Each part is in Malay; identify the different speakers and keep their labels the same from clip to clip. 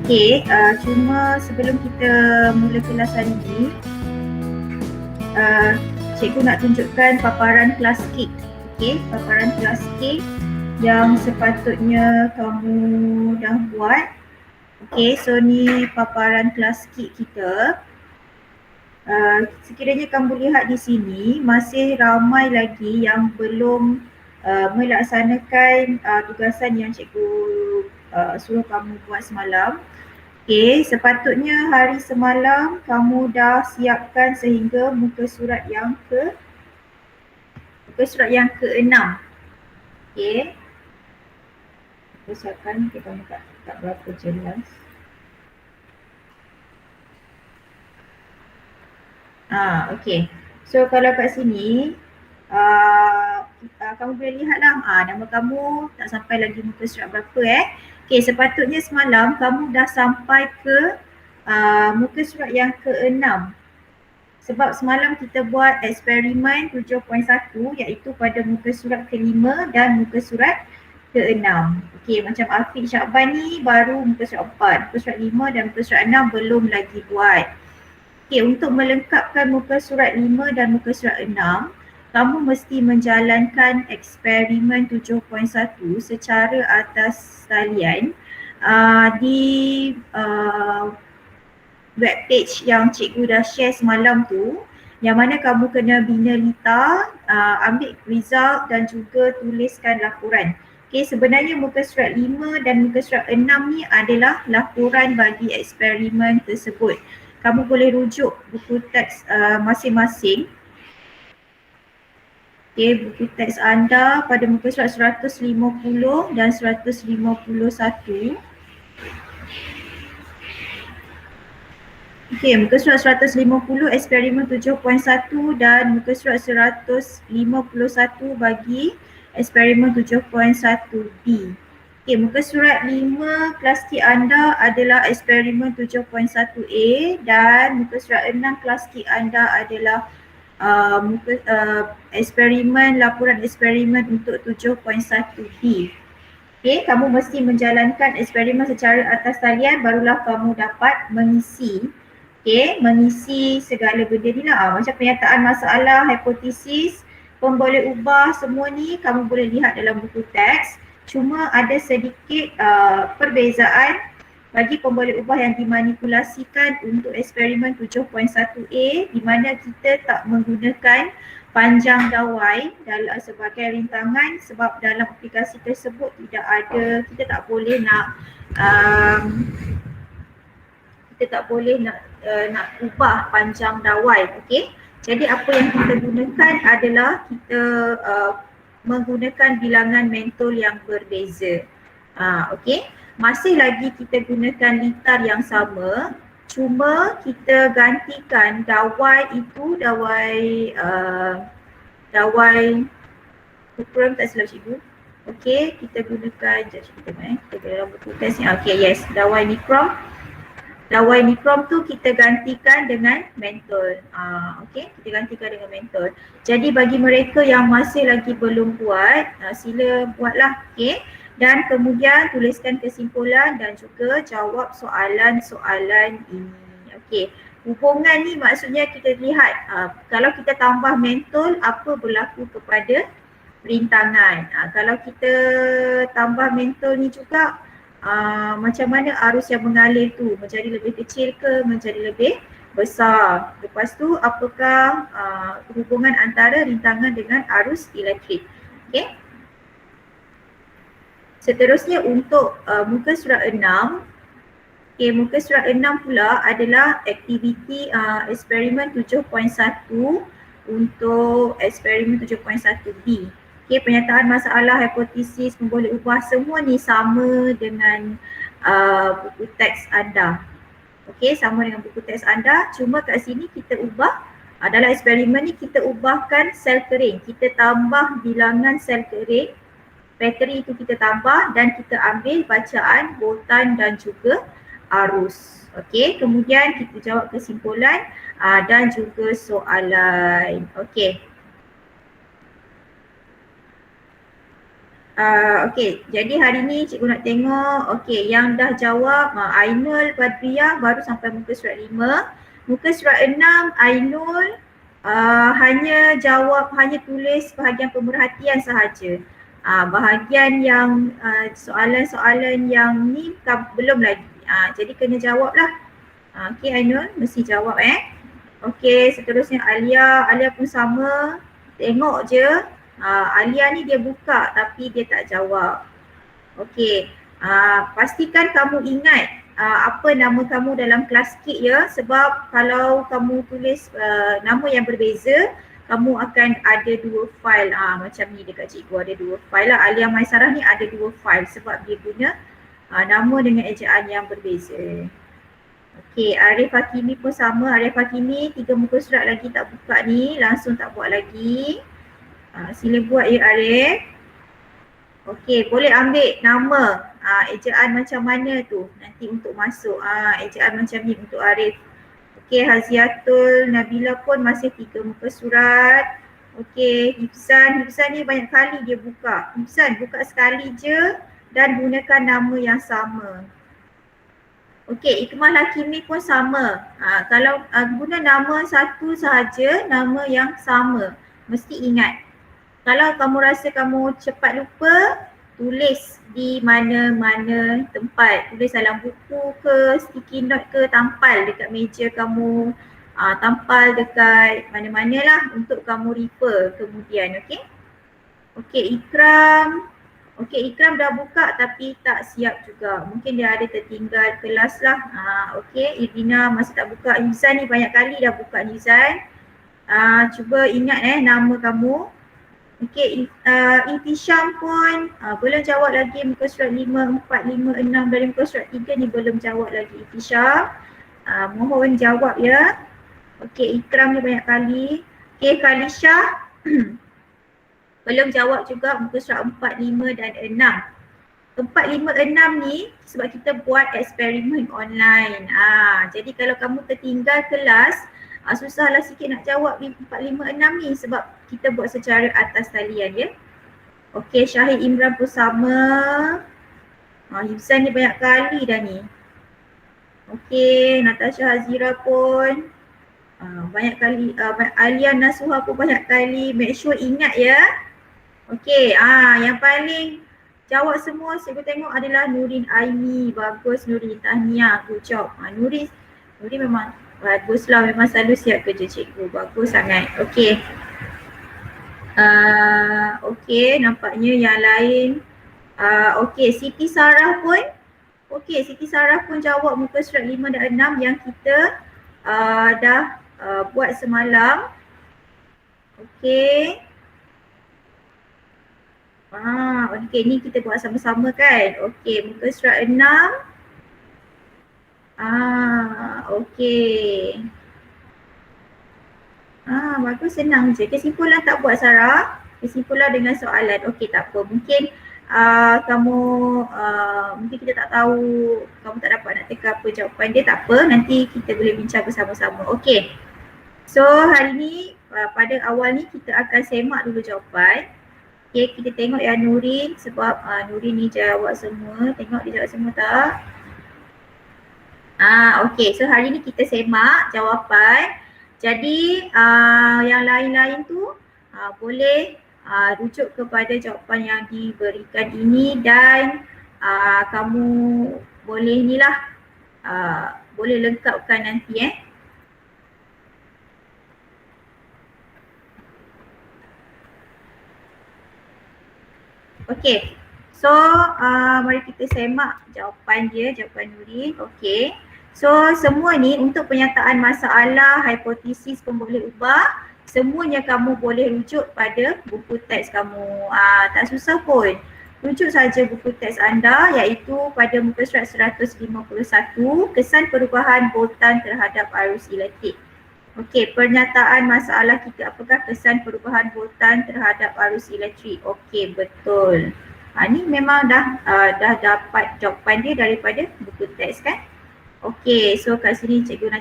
Speaker 1: Okey, cuma sebelum kita mula kelasan ini, cikgu nak tunjukkan paparan kelas K. Okey, paparan kelas K yang sepatutnya kamu dah buat. Okey, so ni paparan kelas K kita. Sekiranya kamu lihat di sini, masih ramai lagi yang belum melaksanakan tugasan yang cikgu suruh kamu buat semalam. Okey, sepatutnya hari semalam kamu dah siapkan sehingga muka surat yang ke-6. Okey. Usahakan kita tak berapa jelas. Okey. So kalau kat sini kamu boleh lihatlah nama kamu tak sampai lagi muka surat berapa Okey, sepatutnya semalam kamu dah sampai ke muka surat yang ke-6. Sebab semalam kita buat eksperimen 7.1 iaitu pada muka surat ke-5 dan muka surat ke-6. Okey, macam Afiq Syakban ni baru muka surat 4, muka surat 5 dan muka surat 6 belum lagi buat. Okey, untuk melengkapkan muka surat 5 dan muka surat 6, kamu mesti menjalankan eksperimen 7.1 secara atas talian di webpage yang cikgu dah share semalam tu, yang mana kamu kena bina Lita, ambil result dan juga tuliskan laporan. Okey, sebenarnya muka surat 5 dan muka surat 6 ni adalah laporan bagi eksperimen tersebut. Kamu boleh rujuk buku teks masing-masing. Okey, buku teks anda pada muka surat 150 dan 151. Okey, muka surat 150 eksperimen 7.1 dan muka surat 151 bagi eksperimen 7.1B. Okey, muka surat 5 kelas K anda adalah eksperimen 7.1A dan muka surat 6 kelas K anda adalah laporan eksperimen untuk 7.1B. Okey, kamu mesti menjalankan eksperimen secara atas talian barulah kamu dapat mengisi. Okey, mengisi segala benda ni lah. Macam penyataan masalah, hipotesis, pemboleh ubah, semua ni kamu boleh lihat dalam buku teks. Cuma ada sedikit perbezaan bagi pemboleh ubah yang dimanipulasikan untuk eksperimen 7.1A di mana kita tak menggunakan panjang dawai sebagai rintangan sebab dalam aplikasi tersebut tidak ada, kita tak boleh nak ubah panjang dawai. Okey. Jadi apa yang kita gunakan adalah kita menggunakan bilangan mentol yang berbeza. Okey. Masih lagi kita gunakan litar yang sama, cuma kita gantikan dawai itu dawai ukuran tak silap cikgu. Okey, kita gunakan kita dalam buku test ni. Okey, yes, dawai nikrom. Dawai nikrom tu kita gantikan dengan mentol. Okey, kita gantikan dengan mentol. Jadi bagi mereka yang masih lagi belum buat, sila buatlah. Okey. Dan kemudian tuliskan kesimpulan dan juga jawab soalan-soalan ini. Okey. Hubungan ni maksudnya kita lihat kalau kita tambah mentol apa berlaku kepada rintangan. Kalau kita tambah mentol ni juga macam mana arus yang mengalir tu menjadi lebih kecil ke menjadi lebih besar. Lepas tu apakah hubungan antara rintangan dengan arus elektrik. Okey. Seterusnya untuk muka surat 6. Okey, muka surat 6 pula adalah aktiviti eksperimen 7.1 untuk eksperimen 7.1B. Okey, pernyataan masalah, hipotesis, pemboleh ubah semua ni sama dengan buku teks anda. Okey, sama dengan buku teks anda, cuma kat sini kita ubah dalam eksperimen ni kita ubahkan sel kering. Kita tambah bilangan sel kering, bateri itu kita tambah dan kita ambil bacaan, voltan dan juga arus. Okey, kemudian kita jawab kesimpulan dan juga soalan. Okey. Okey, jadi hari ni cikgu nak tengok, okey, yang dah jawab Ainul, Badriah baru sampai muka surat 5. Muka surat 6, Ainul hanya tulis bahagian pemerhatian sahaja. Bahagian yang soalan-soalan yang ni belum lagi. Jadi kena jawab lah. Okey Ainul, mesti jawab Okey, seterusnya Alia pun sama. Tengok je. Alia ni dia buka tapi dia tak jawab. Okey, pastikan kamu ingat apa nama kamu dalam kelas kit ya, sebab kalau kamu tulis nama yang berbeza, kamu akan ada 2 file. Macam ni dekat cikgu ada 2 file lah. Alia Maisarah ni ada 2 file sebab dia guna nama dengan ejaan yang berbeza. Okey, Arif Hakimi pun sama. Arif Hakimi 3 muka surat lagi tak buka ni, langsung tak buat lagi. Sila buat ya Arif. Okey, boleh ambil nama ejaan macam mana tu nanti untuk masuk. Ejaan macam ni untuk Arif. Okey, Haziatul Nabila pun masih 3 muka surat. Okey, Hifzan ni banyak kali dia buka. Hifzan buka sekali je dan gunakan nama yang sama. Okey, Ikmal Hakimi pun sama. Kalau guna nama satu sahaja, nama yang sama. Mesti ingat. Kalau kamu rasa kamu cepat lupa, tulis di mana-mana tempat. Tulis dalam buku ke, sticky note ke, tampal dekat meja kamu. Tampal dekat mana-mana lah untuk kamu refer kemudian, okey? Okey, Ikram dah buka tapi tak siap juga. Mungkin dia ada tertinggal kelas lah. Okey, Irina masih tak buka. Yuzan ni banyak kali dah buka Yuzan. Cuba ingat nama kamu. Okey, Intisham pun belum jawab lagi muka surat 5, 4, 5, 6 dari muka surat 3 ni belum jawab lagi Intisham. Mohon jawab ya. Okey, Ikram ni banyak kali. Okey, Khalisha belum jawab juga muka surat 4, 5 dan 6. 4, 5, 6 ni sebab kita buat eksperimen online. Jadi kalau kamu tertinggal kelas, susahlah sikit nak jawab 4, 5, 6 ni sebab kita buat secara atas talian ya. Okey, Syahid Imran pun sama. Hifzan ni banyak kali dah ni. Okey, Natasha Hazira pun banyak kali. Alia Nasuha pun banyak kali. Make sure ingat ya. Okey, yang paling jawab semua cikgu tengok adalah Nurin Aini. Bagus Nurin, tahniah, good job. Nurin memang baguslah, memang selalu siap kerja cikgu. Bagus sangat. Okey. Okey, nampaknya yang lain. Okey, Siti Sarah pun jawab muka surat 5 dan 6 yang kita dah buat semalam. Okey. Okey, ni kita buat sama-sama kan. Okey, muka surat 6. Okey. Bagus, senang je. Kesimpulan tak buat Sarah. Kesimpulan dengan soalan. Okey, tak apa. Mungkin kamu mungkin kita tak tahu, kamu tak dapat nak teka apa jawapan dia, tak apa. Nanti kita boleh bincang bersama-sama. Okey. So hari ni pada awal ni kita akan semak dulu jawapan. Okay, kita tengok ya Nurin sebab Nurin ni jawab semua. Tengok dia jawab semua tak? Okey, so hari ni kita semak jawapan. Jadi yang lain-lain tu boleh rujuk kepada jawapan yang diberikan ini dan kamu boleh ni lah boleh lengkapkan nanti Okey, so mari kita semak jawapan Nurin. Okey, so semua ni untuk penyataan masalah, hipotesis, pemboleh ubah, semuanya kamu boleh rujuk pada buku teks kamu. Tak susah pun. Rujuk saja buku teks anda iaitu pada muka surat 151, kesan perubahan voltan terhadap arus elektrik. Okey, pernyataan masalah kita, apakah kesan perubahan voltan terhadap arus elektrik? Okey, betul. Ni memang dah dapat jawapan dia daripada buku teks kan? Okey, so kat sini cikgu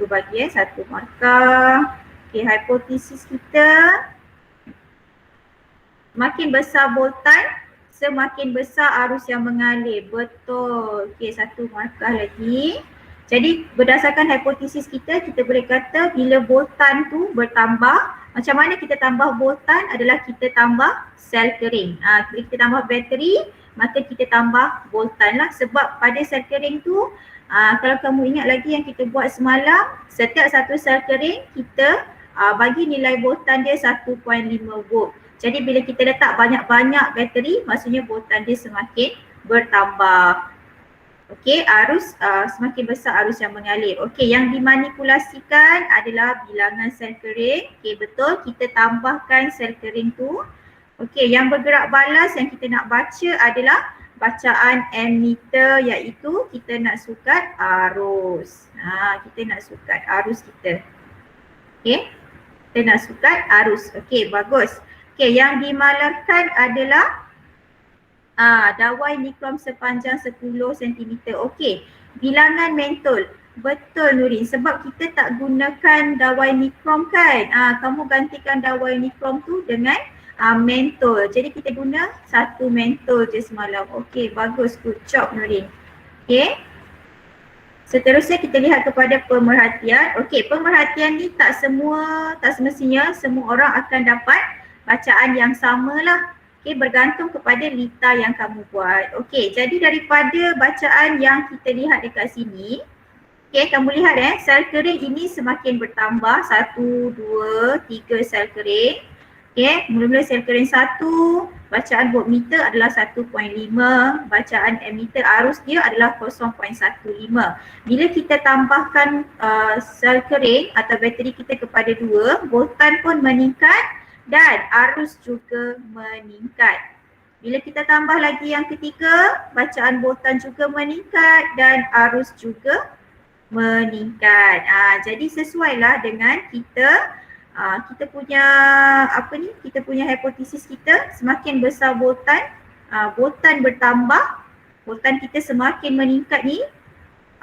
Speaker 1: bagi satu markah. Okey, hipotesis kita, makin besar voltan, semakin besar arus yang mengalir. Betul. Okey, satu markah lagi. Jadi berdasarkan hipotesis kita boleh kata bila voltan tu bertambah, macam mana kita tambah voltan adalah kita tambah sel kering. Bila kita tambah bateri, maka kita tambah voltan lah. Sebab pada sel kering tu, kalau kamu ingat lagi yang kita buat semalam, setiap satu sel kering kita bagi nilai voltan dia 1.5 volt. Jadi bila kita letak banyak-banyak bateri, maksudnya voltan dia semakin bertambah. Okey, arus semakin besar arus yang mengalir. Okey, yang dimanipulasikan adalah bilangan sel kering. Okey, betul, kita tambahkan sel kering tu. Okey, yang bergerak balas yang kita nak baca adalah bacaan ammeter, iaitu kita nak sukat arus. Kita nak sukat arus kita. Okey, kita nak sukat arus. Okey, bagus. Okey, yang dimalarkan adalah dawai nikrom sepanjang 10 cm. Okey, bilangan mentol. Betul Nurin, sebab kita tak gunakan dawai nikrom kan. Kamu gantikan dawai nikrom tu dengan mentol. Jadi kita guna satu mentol je semalam. Okey, bagus, good job Nurin. Okey. Seterusnya kita lihat kepada pemerhatian. Okey, pemerhatian ni tak semestinya semua orang akan dapat bacaan yang sama lah. Okey, bergantung kepada lita yang kamu buat. Okey, jadi daripada bacaan yang kita lihat dekat sini, okey, kamu lihat sel kering ini semakin bertambah, 1, 2, 3 sel kering. Okey, mula-mula sel kering 1, bacaan voltmeter adalah 1.5, bacaan ammeter arus dia adalah 0.15. Bila kita tambahkan sel kering atau bateri kita kepada 2, voltan pun meningkat dan arus juga meningkat. Bila kita tambah lagi yang ketiga, bacaan voltan juga meningkat dan arus juga meningkat. Jadi sesuailah dengan kita punya kita punya hipotesis kita, semakin besar voltan, voltan bertambah, voltan kita semakin meningkat ni,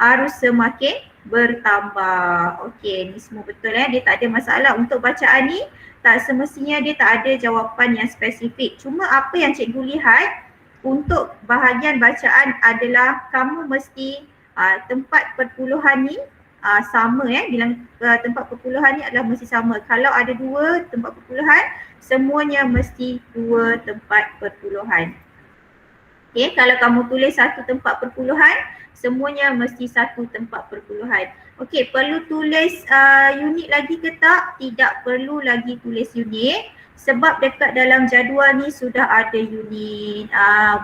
Speaker 1: arus semakin bertambah. Okey, ni semua betul dia tak ada masalah. Untuk bacaan ni tak semestinya dia tak ada jawapan yang spesifik. Cuma apa yang cikgu lihat untuk bahagian bacaan adalah kamu mesti tempat perpuluhan ni sama bilang tempat perpuluhan ni adalah mesti sama. Kalau ada 2 tempat perpuluhan, semuanya mesti 2 tempat perpuluhan. Okey, kalau kamu tulis 1 tempat perpuluhan, semuanya mesti 1 tempat perpuluhan. Okey, perlu tulis unit lagi ke tak? Tidak perlu lagi tulis unit sebab dekat dalam jadual ni sudah ada unit.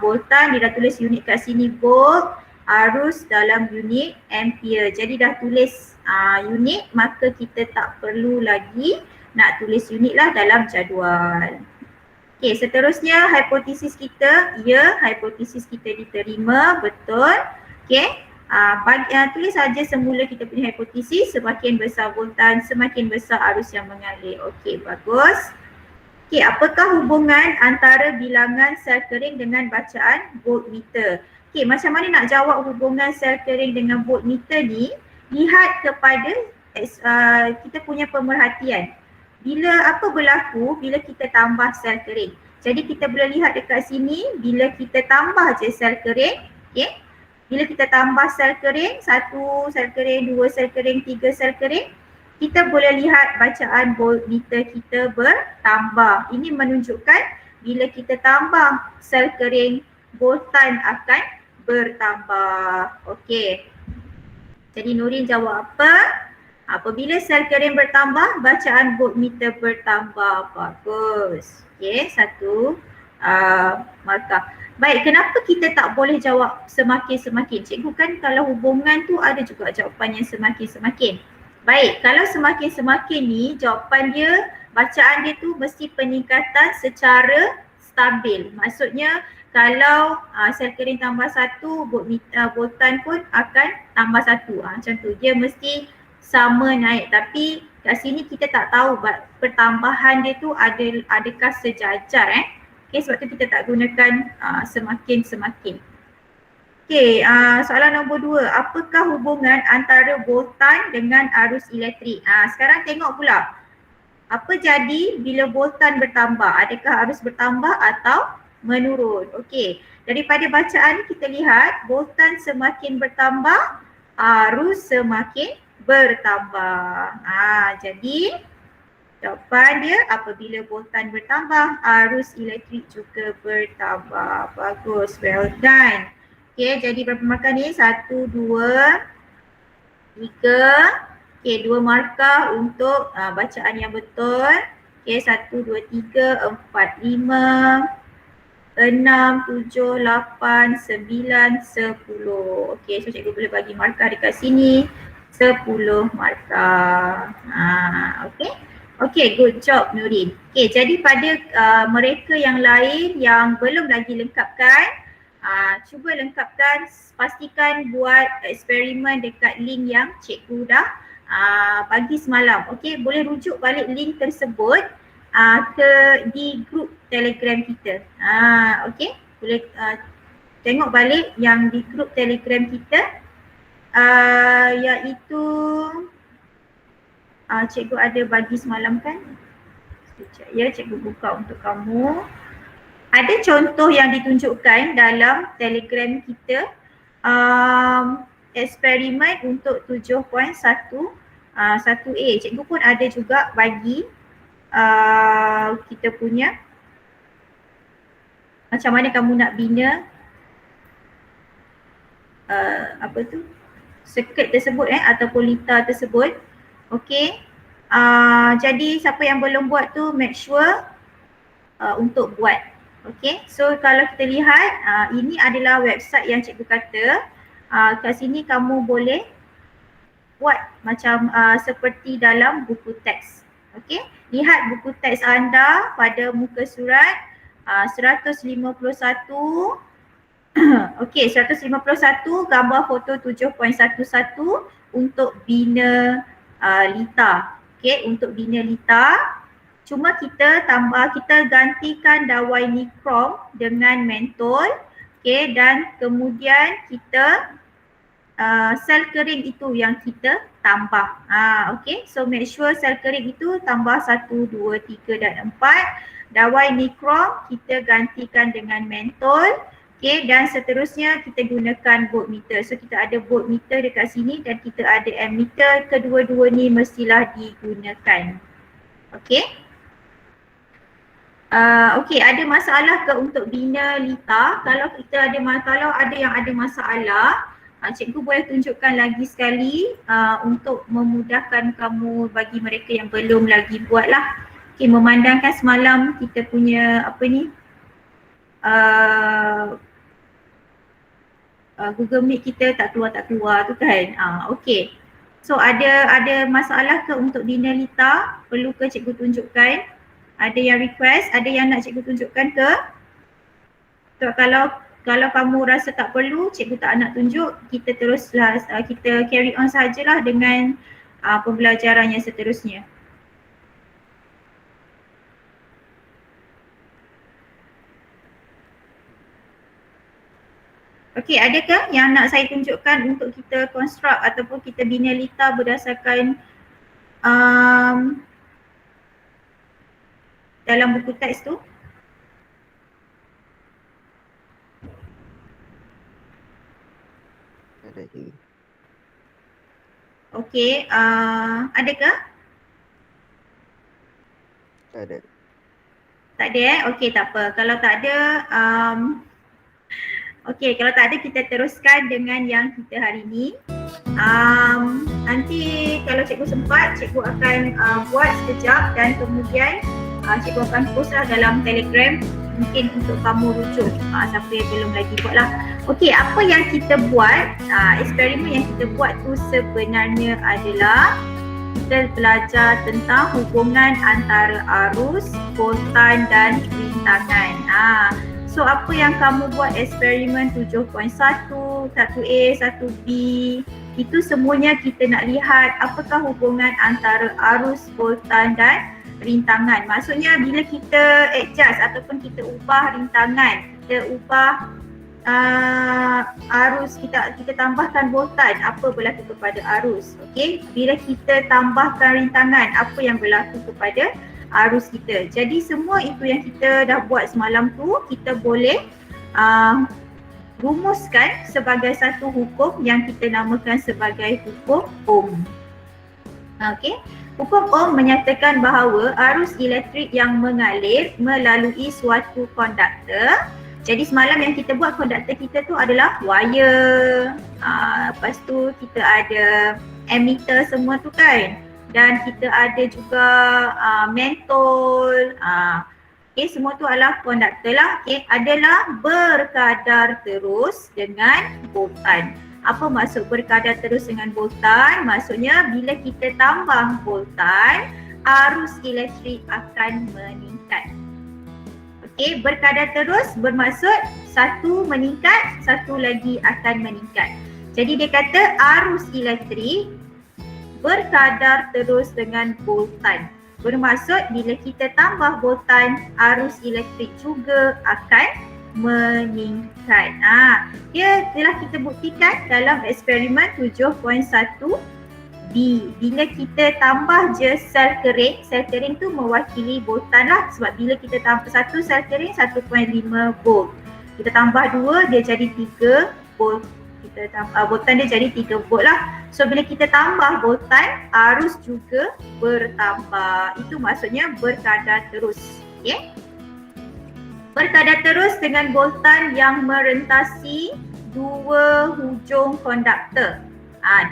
Speaker 1: Voltan dia dah tulis unit kat sini volt, arus dalam unit ampere. Jadi dah tulis unit, maka kita tak perlu lagi nak tulis unit lah dalam jadual. Okey, seterusnya hipotesis kita, hipotesis kita diterima, betul. Okey. Tulis saja semula kita punya hipotesis, semakin besar voltan, semakin besar arus yang mengalir. Okey, bagus. Okey, apakah hubungan antara bilangan sel kering dengan bacaan voltmeter? Okey, macam mana nak jawab hubungan sel kering dengan voltmeter ni? Lihat kepada kita punya pemerhatian. Apa berlaku bila kita tambah sel kering? Jadi kita boleh lihat dekat sini, bila kita tambah je sel kering, okey? Bila kita tambah sel kering, 1 sel kering, 2 sel kering, 3 sel kering, kita boleh lihat bacaan voltmeter kita bertambah. Ini menunjukkan bila kita tambah sel kering, voltan akan bertambah. Okey. Jadi Nurin jawab apa? Apabila sel kering bertambah, bacaan voltmeter bertambah. Bagus. Okey, 1 markah. Baik, kenapa kita tak boleh jawab semakin-semakin? Cikgu kan kalau hubungan tu ada juga jawapan yang semakin-semakin. Baik, kalau semakin-semakin ni jawapan dia, bacaan dia tu mesti peningkatan secara stabil. Maksudnya kalau sel kering tambah 1, voltan pun akan tambah 1. Macam tu, dia mesti sama naik. Tapi kat sini kita tak tahu pertambahan dia tu adakah sejajar Okay, sebab tu kita tak gunakan semakin-semakin. Okay, soalan nombor 2. Apakah hubungan antara voltan dengan arus elektrik? Sekarang tengok pula. Apa jadi bila voltan bertambah? Adakah arus bertambah atau menurun. Okey, daripada bacaan ni kita lihat voltan semakin bertambah, arus semakin bertambah. Jadi jawapan dia apabila voltan bertambah, arus elektrik juga bertambah. Bagus, well done. Okey, jadi berapa markah ni? 1, 2, 3. Okey, 2 markah untuk bacaan yang betul. Okey, 1, 2, 3, 4, 5, 6, 7, 8, 9, 10. Okey, so cikgu boleh bagi markah dekat sini. 10 markah. Okey. Okey, good job Nurin. Okey, jadi pada mereka yang lain yang belum lagi lengkapkan, cuba lengkapkan, pastikan buat eksperimen dekat link yang cikgu dah bagi semalam. Okey, boleh rujuk balik link tersebut di grup Telegram kita. Okey, boleh tengok balik yang di grup Telegram kita, iaitu cikgu ada bagi semalam kan. Sekejap ya, cikgu buka untuk kamu. Ada contoh yang ditunjukkan dalam Telegram kita, eksperimen untuk 7.1a. Cikgu pun ada juga bagi kita punya macam mana kamu nak bina circuit tersebut ataupun lita tersebut. Okey. Jadi siapa yang belum buat tu make sure untuk buat. Okey. So kalau kita lihat ini adalah website yang cikgu kata kat sini kamu boleh buat macam seperti dalam buku teks. Okey. Lihat buku teks anda pada muka surat 151. Okey, 151 gambar foto 7.11 untuk bina lita. Okey, untuk bina lita. Cuma kita gantikan dawai nikrom dengan mentol. Okey, dan kemudian kita sel kering itu yang kita tambah. Okey, so make sure sel kering itu tambah 1, 2, 3 dan 4. Dawai nikrom kita gantikan dengan mentol. Okey, dan seterusnya kita gunakan voltmeter. So kita ada voltmeter dekat sini dan kita ada ammeter. Kedua-dua ni mestilah digunakan. Okey. Okey, ada masalah ke untuk bina lita? Kalau ada yang ada masalah, cikgu boleh tunjukkan lagi sekali untuk memudahkan kamu, bagi mereka yang belum lagi buat lah. Okey, memandangkan semalam kita punya Google Meet kita tak keluar tu kan. Okey. So ada masalah ke untuk bina lita? Perlu ke cikgu tunjukkan? Ada yang request, ada yang nak cikgu tunjukkan ke? So kalau kamu rasa tak perlu, cikgu tak nak tunjuk, kita teruslah kita carry on sajalah dengan pembelajaran yang seterusnya. Okey, adakah yang nak saya tunjukkan untuk kita construct ataupun kita bina lita berdasarkan dalam buku teks tu?
Speaker 2: Ada je.
Speaker 1: Okey, adakah?
Speaker 2: Tak ada.
Speaker 1: Tak ada Okey, tak apa. Kalau tak ada, okey, kalau tak ada kita teruskan dengan yang kita hari ni. Nanti kalau cikgu sempat, cikgu akan buat sekejap dan kemudian cikgu akan postlah dalam Telegram, mungkin untuk kamu rujuk siapa yang belum lagi buat lah. Okey, apa yang kita buat, eksperimen yang kita buat tu sebenarnya adalah kita belajar tentang hubungan antara arus, voltan dan rintangan. So apa yang kamu buat eksperimen 7.1, 1A, 1B, itu semuanya kita nak lihat apakah hubungan antara arus, voltan dan rintangan. Maksudnya bila kita adjust ataupun kita ubah rintangan, kita ubah arus, kita tambahkan voltan, apa berlaku kepada arus. Okey, bila kita tambahkan rintangan, apa yang berlaku kepada arus kita. Jadi semua itu yang kita dah buat semalam tu kita boleh rumuskan sebagai satu hukum yang kita namakan sebagai hukum Ohm. Okey. Hukum Ohm menyatakan bahawa arus elektrik yang mengalir melalui suatu konduktor. Jadi semalam yang kita buat konduktor kita tu adalah wire. Lepas tu kita ada emitter semua tu kan. Dan kita ada juga mentol. Okay, semua tu adalah konduktor lah. Okay, adalah berkadar terus dengan voltan. Apa maksud berkadar terus dengan voltan? Maksudnya bila kita tambah voltan, arus elektrik akan meningkat. Okey, berkadar terus bermaksud satu meningkat, satu lagi akan meningkat. Jadi dia kata arus elektrik berkadar terus dengan voltan. Bermaksud bila kita tambah voltan, arus elektrik juga akan meningkat. Dia telah kita buktikan dalam eksperimen 7.1b. Bila kita tambah je sel kering tu mewakili voltan lah. Sebab bila kita tambah satu sel kering 1.5 volt. Kita tambah 2 dia jadi 3 volt. Kita tambah voltan dia jadi 3 volt lah. So bila kita tambah voltan, arus juga bertambah. Itu maksudnya berkadar terus. Okay? Berkadar terus dengan voltan yang merentasi dua hujung konduktor.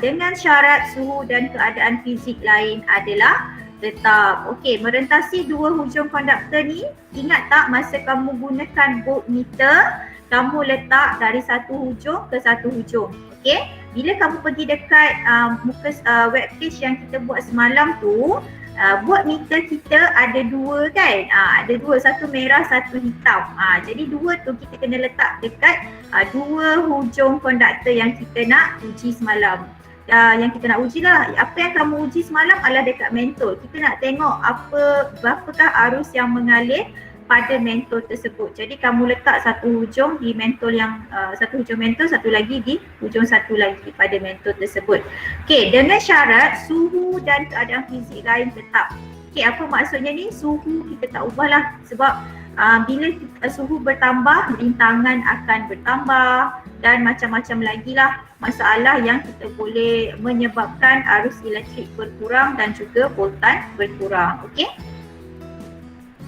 Speaker 1: Dengan syarat suhu dan keadaan fizik lain adalah tetap. Okey, merentasi dua hujung konduktor ni, ingat tak masa kamu gunakan voltmeter, kamu letak dari satu hujung ke satu hujung. Okey, bila kamu pergi dekat muka webpage yang kita buat semalam tu, voltmeter kita ada dua kan, ada dua, satu merah, satu hitam. Jadi dua tu kita kena letak dekat dua hujung konduktor yang kita nak uji semalam. Yang kita nak uji lah, apa yang kamu uji semalam adalah dekat mentol. Kita nak tengok berapakah arus yang mengalir pada mentol tersebut. Jadi kamu letak satu hujung di mentol yang satu hujung mentol, satu lagi di hujung satu lagi pada mentol tersebut. Okey, dengan syarat suhu dan keadaan fizik lain tetap. Okey, apa maksudnya ni? Suhu kita tak ubahlah sebab bila suhu bertambah, rintangan akan bertambah dan macam-macam lagi lah masalah yang kita boleh menyebabkan arus elektrik berkurang dan juga voltan berkurang. Okey?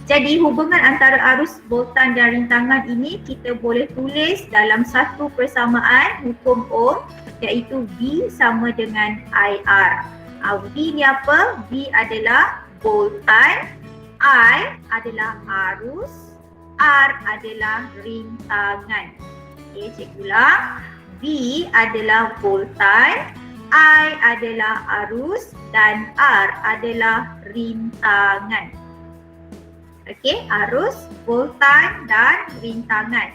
Speaker 1: Jadi hubungan antara arus, voltan dan rintangan ini kita boleh tulis dalam satu persamaan hukum Ohm, iaitu V sama dengan IR. V ni apa? V adalah voltan, I adalah arus, R adalah rintangan. Okey, cikgu ulang. V adalah voltan, I adalah arus dan R adalah rintangan. Okey, arus, voltan dan rintangan.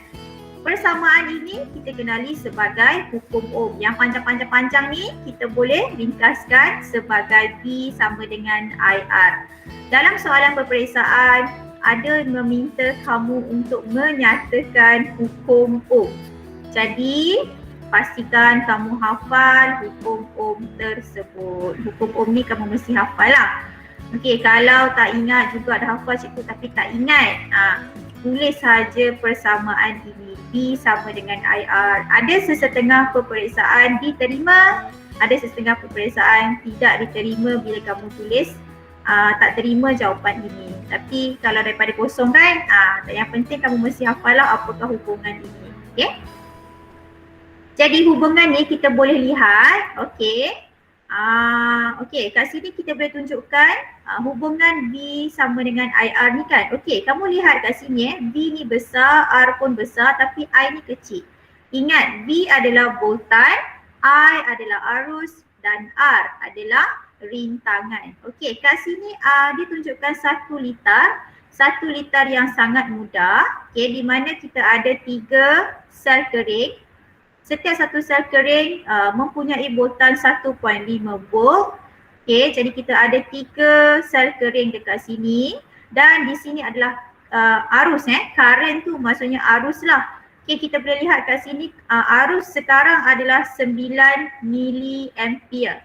Speaker 1: Persamaan ini kita kenali sebagai hukum Ohm. Yang panjang-panjang ni kita boleh ringkaskan sebagai V sama dengan IR. Dalam soalan peperiksaan ada meminta kamu untuk menyatakan hukum Ohm. Jadi pastikan kamu hafal hukum Ohm tersebut. Hukum Ohm ni kamu mesti hafal lah. Okey, kalau tak ingat juga dah hafal cikgu tapi tak ingat, tulis saja persamaan ini. V sama dengan IR. Ada sesetengah peperiksaan diterima, ada sesetengah peperiksaan tidak diterima bila kamu tulis tak terima jawapan ini. Tapi kalau daripada kosong kan, yang penting kamu mesti hafal lah apakah hubungan ini. Okey? Jadi hubungan ni kita boleh lihat, okey. Okey, kat sini kita boleh tunjukkan hubungan V sama dengan IR ni kan. Okey, kamu lihat kat sini V ni besar, R pun besar tapi I ni kecil. Ingat, V adalah voltan, I adalah arus dan R adalah rintangan. Okey, kat sini dia tunjukkan 1 liter. 1 liter yang sangat mudah. Okey, di mana kita ada 3 sel kering. Setiap satu sel kering mempunyai voltan 1.5 volt. Okey, jadi kita ada 3 sel kering dekat sini dan di sini adalah arus current tu maksudnya arus lah. Okey, kita boleh lihat kat sini arus sekarang adalah 9 miliampere.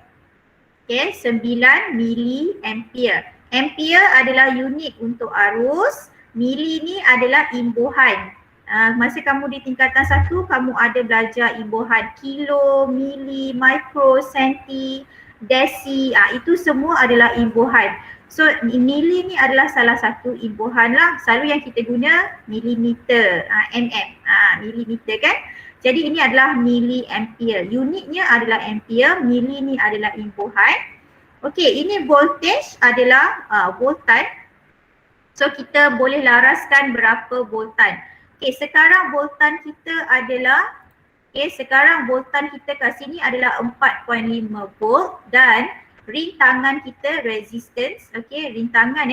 Speaker 1: Okey, 9 miliampere. Ampere adalah unit untuk arus, mili ni adalah imbuhan. Masa kamu di tingkatan 1, kamu ada belajar imbuhan kilo, mili, mikro, senti, desi. Itu semua adalah imbuhan. So mili ni adalah salah satu imbuhan lah. Selalu yang kita guna milimeter, mm, milimeter kan. Jadi ini adalah mili ampere. Unitnya adalah ampere, mili ni adalah imbuhan. Okey, ini voltage adalah voltan. So kita boleh laraskan berapa voltan. Okey, sekarang voltan kita adalah sekarang voltan kita kat sini adalah 4.5 volt dan rintangan kita resistance. Okey, rintangan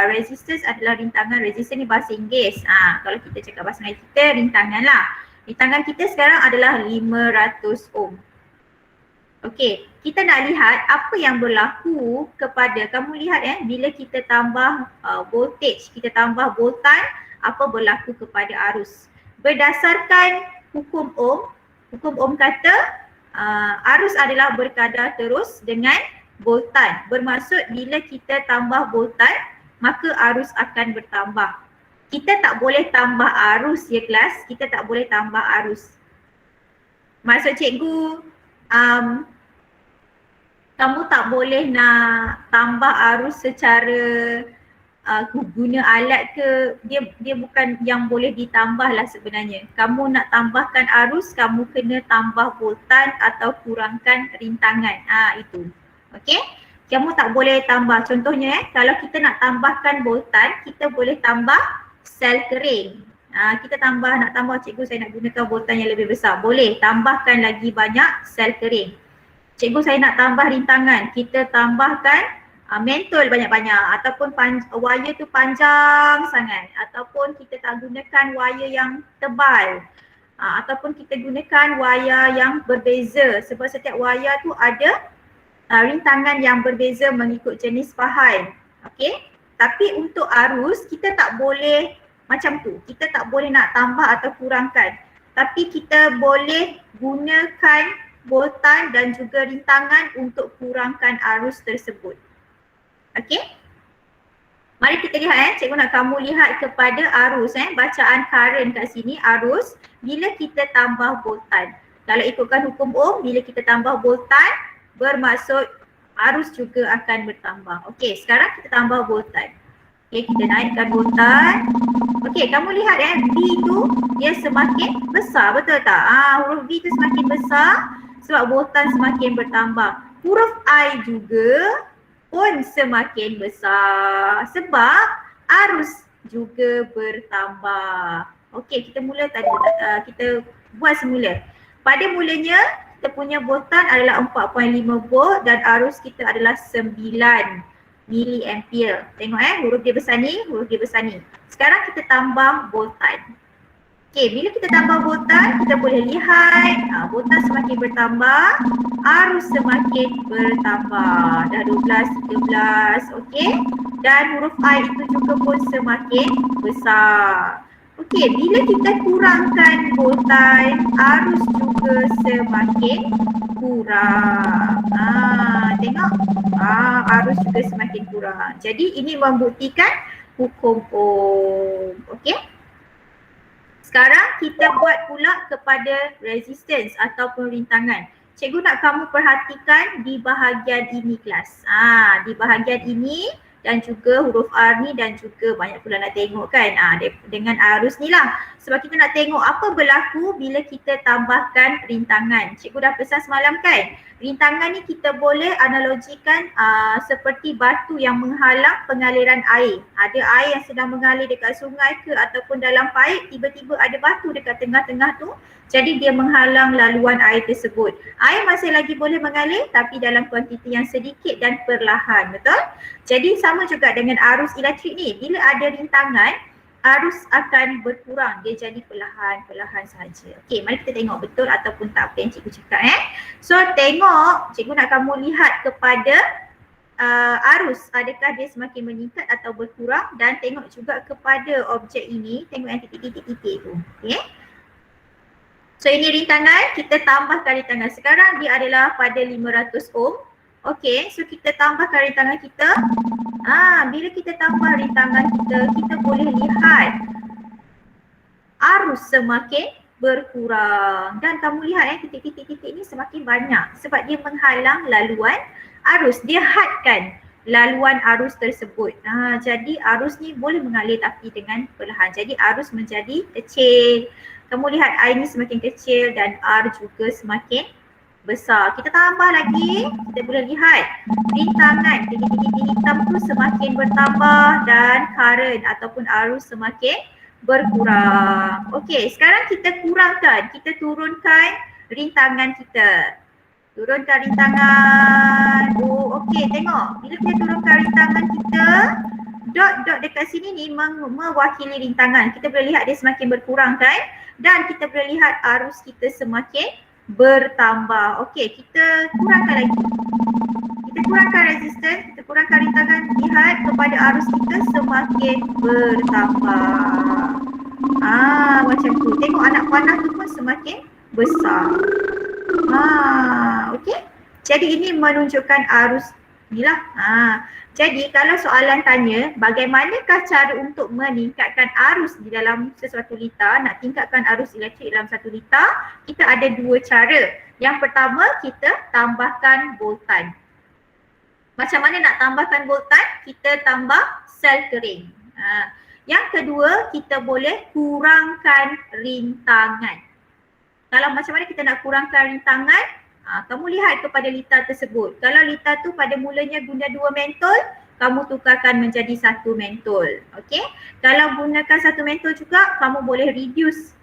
Speaker 1: resistance adalah rintangan. Resistance ni bahasa Inggeris. Kalau kita cakap bahasa Melayu kita rintangan lah. Rintangan kita sekarang adalah 500 ohm. Okey, kita nak lihat apa yang berlaku kepada, kamu lihat bila kita tambah voltage, kita tambah voltan, apa berlaku kepada arus. Berdasarkan hukum Ohm kata arus adalah berkadar terus dengan voltan. Bermaksud bila kita tambah voltan, maka arus akan bertambah. Kita tak boleh tambah arus ya kelas, kita tak boleh tambah arus. Maksud cikgu, kamu tak boleh nak tambah arus secara guna alat ke, dia bukan yang boleh ditambah lah sebenarnya. Kamu nak tambahkan arus, kamu kena tambah voltan atau kurangkan rintangan. Itu. Okey? Kamu tak boleh tambah. Contohnya kalau kita nak tambahkan voltan, kita boleh tambah sel kering. Kita nak tambah, cikgu saya nak gunakan voltan yang lebih besar. Boleh, tambahkan lagi banyak sel kering. Cikgu saya nak tambah rintangan, kita tambahkan mentol banyak-banyak ataupun wire tu panjang sangat, ataupun kita tak gunakan wire yang tebal, ataupun kita gunakan wire yang berbeza sebab setiap wire tu ada rintangan yang berbeza mengikut jenis bahan. Okey? Tapi untuk arus kita tak boleh macam tu. Kita tak boleh nak tambah atau kurangkan. Tapi kita boleh gunakan voltan dan juga rintangan untuk kurangkan arus tersebut. Okey? Mari kita lihat cikgu nak kamu lihat kepada arus bacaan current kat sini, arus bila kita tambah voltan. Kalau ikutkan hukum Ohm, bila kita tambah voltan bermaksud arus juga akan bertambah. Okey, sekarang kita tambah voltan. Okey, kita naikkan voltan. Okey, kamu lihat V tu dia semakin besar, betul tak? Huruf V tu semakin besar sebab voltan semakin bertambah. Huruf I juga pun semakin besar sebab arus juga bertambah. Okey, kita mula tadi, kita buat semula. Pada mulanya kita punya voltan adalah 4.5 volt dan arus kita adalah 9 miliampere. Tengok huruf dia besar ni, huruf dia besar ni. Sekarang kita tambah voltan. Okey, bila kita tambah voltan, kita boleh lihat voltan semakin bertambah, arus semakin bertambah. Dah 12, 13, okey. Dan huruf I itu juga pun semakin besar. Okey, bila kita kurangkan voltan, arus juga semakin kurang. Tengok, arus juga semakin kurang. Jadi ini membuktikan hukum Ohm. Okey. Sekarang kita buat pula kepada resistance ataupun rintangan. Cikgu nak kamu perhatikan di bahagian ini kelas. Di bahagian ini dan juga huruf R ni dan juga banyak pula nak tengok kan dengan arus ni lah. Sebab kita nak tengok apa berlaku bila kita tambahkan rintangan. Cikgu dah pesan semalam kan? Rintangan ni kita boleh analogikan seperti batu yang menghalang pengaliran air. Ada air yang sedang mengalir dekat sungai ke ataupun dalam paip, tiba-tiba ada batu dekat tengah-tengah tu. Jadi dia menghalang laluan air tersebut. Air masih lagi boleh mengalir tapi dalam kuantiti yang sedikit dan perlahan, betul? Jadi sama juga dengan arus elektrik ni. Bila ada rintangan, arus akan berkurang, dia jadi perlahan-perlahan saja. Okey, mari kita tengok betul ataupun tak apa yang cikgu cakap So tengok, cikgu nak kamu lihat kepada arus, adakah dia semakin meningkat atau berkurang, dan tengok juga kepada objek ini, tengok yang titik-titik tu. Okey. So ini rintangan, kita tambahkan rintangan. Sekarang dia adalah pada 500 ohm. Okey, so kita tambahkan rintangan kita Bila kita tambah rintangan kita boleh lihat arus semakin berkurang. Dan kamu lihat titik-titik ni semakin banyak sebab dia menghalang laluan arus. Dia hadkan laluan arus tersebut. Jadi arus ni boleh mengalir tapi dengan perlahan. Jadi arus menjadi kecil. Kamu lihat air ni semakin kecil dan R juga semakin besar. Kita tambah lagi, kita boleh lihat rintangan titik-titik hitam tu semakin bertambah dan current ataupun arus semakin berkurang. Okey, sekarang kita kurangkan, kita turunkan rintangan kita. Turunkan rintangan. Okey, tengok. Bila kita turunkan rintangan kita, dot-dot dekat sini ni mewakili rintangan. Kita boleh lihat dia semakin berkurang kan? Dan kita boleh lihat arus kita semakin bertambah. Okey, kita kurangkan lagi. Kita kurangkan resistance, kita kurangkan rintangan. Lihat kepada arus kita semakin bertambah. Macam tu. Tengok anak panah tu pun semakin besar. Okey. Jadi ini menunjukkan arus ni lah. Jadi kalau soalan tanya bagaimanakah cara untuk meningkatkan arus di dalam sesuatu liter, nak tingkatkan arus elektrik dalam satu liter, kita ada dua cara. Yang pertama, kita tambahkan voltan. Macam mana nak tambahkan voltan? Kita tambah sel kering. Yang kedua, kita boleh kurangkan rintangan. Kalau macam mana kita nak kurangkan rintangan? Kamu lihat kepada liter tersebut. Kalau liter tu pada mulanya guna 2 mentol, kamu tukarkan menjadi 1 mentol. Okey? Kalau gunakan 1 mentol juga, kamu boleh reduce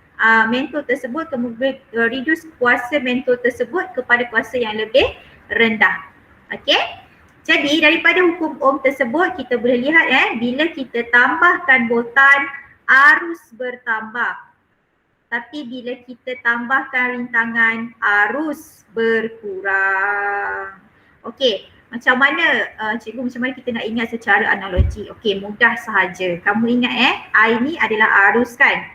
Speaker 1: mentol tersebut, kamu boleh reduce kuasa mentol tersebut kepada kuasa yang lebih rendah. Okey? Jadi daripada hukum Ohm tersebut kita boleh lihat bila kita tambahkan voltan, arus bertambah. Tapi bila kita tambahkan rintangan, arus berkurang. Okey, macam mana cikgu, macam mana kita nak ingat secara analogi? Okey, mudah sahaja. Kamu ingat air ni adalah arus kan?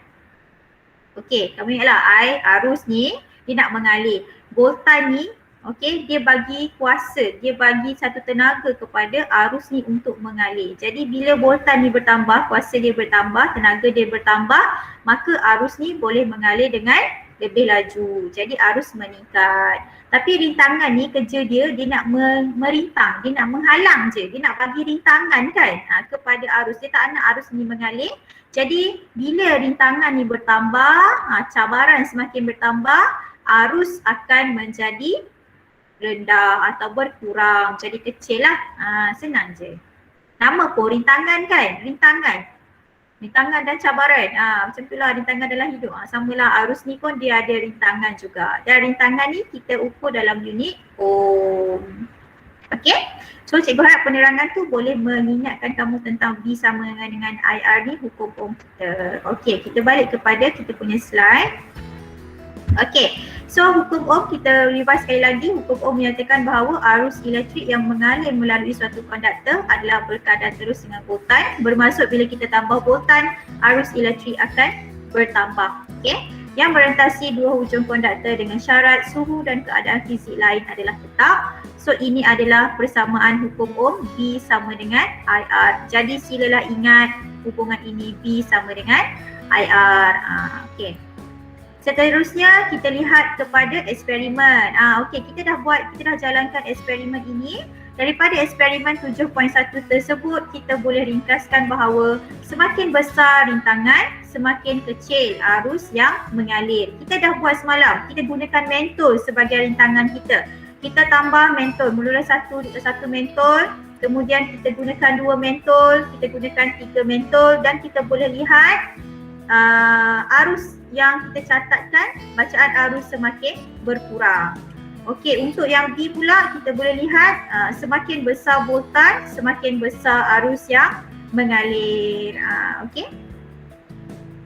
Speaker 1: Okey, kamu ingatlah air arus ni dia nak mengalir. Voltan ni okey, dia bagi kuasa, dia bagi satu tenaga kepada arus ni untuk mengalir. Jadi bila voltan ni bertambah, kuasa dia bertambah, tenaga dia bertambah, maka arus ni boleh mengalir dengan lebih laju. Jadi arus meningkat. Tapi rintangan ni kerja dia nak merintang, dia nak menghalang je. Dia nak bagi rintangan kan kepada arus. Dia tak nak arus ni mengalir. Jadi bila rintangan ni bertambah, cabaran semakin bertambah, arus akan menjadi rendah atau berkurang, jadi kecil lah. Senang je. Nama pun rintangan kan? Rintangan dan cabaran. Macam tu lah rintangan dalam hidup. Samalah arus ni pun dia ada rintangan juga. Dan rintangan ni kita ukur dalam unit ohm. Okay? So cikgu harap penerangan tu boleh mengingatkan kamu tentang V sama dengan IR ni, hukum ohm kita. Okay, kita balik kepada kita punya slide. Okay, so hukum Ohm kita revise sekali lagi. Hukum Ohm menyatakan bahawa arus elektrik yang mengalir melalui suatu konduktor adalah berkadar terus dengan voltan. Bermaksud bila kita tambah voltan, arus elektrik akan bertambah. Okay, yang merentasi dua hujung konduktor dengan syarat suhu dan keadaan fizik lain adalah tetap. So ini adalah persamaan hukum Ohm, V sama dengan IR. Jadi silalah ingat hubungan ini, V sama dengan IR. Okay. Seterusnya kita lihat kepada eksperimen. Okey, kita dah jalankan eksperimen ini. Daripada eksperimen 7.1 tersebut kita boleh ringkaskan bahawa semakin besar rintangan, semakin kecil arus yang mengalir. Kita dah buat semalam, kita gunakan mentol sebagai rintangan kita. Kita tambah mentol, mula satu mentol, kemudian kita gunakan 2 mentol, kita gunakan 3 mentol dan kita boleh lihat arus yang kita catatkan, bacaan arus semakin berkurang. Okey, untuk yang B pula kita boleh lihat semakin besar voltan, semakin besar arus yang mengalir. Okey.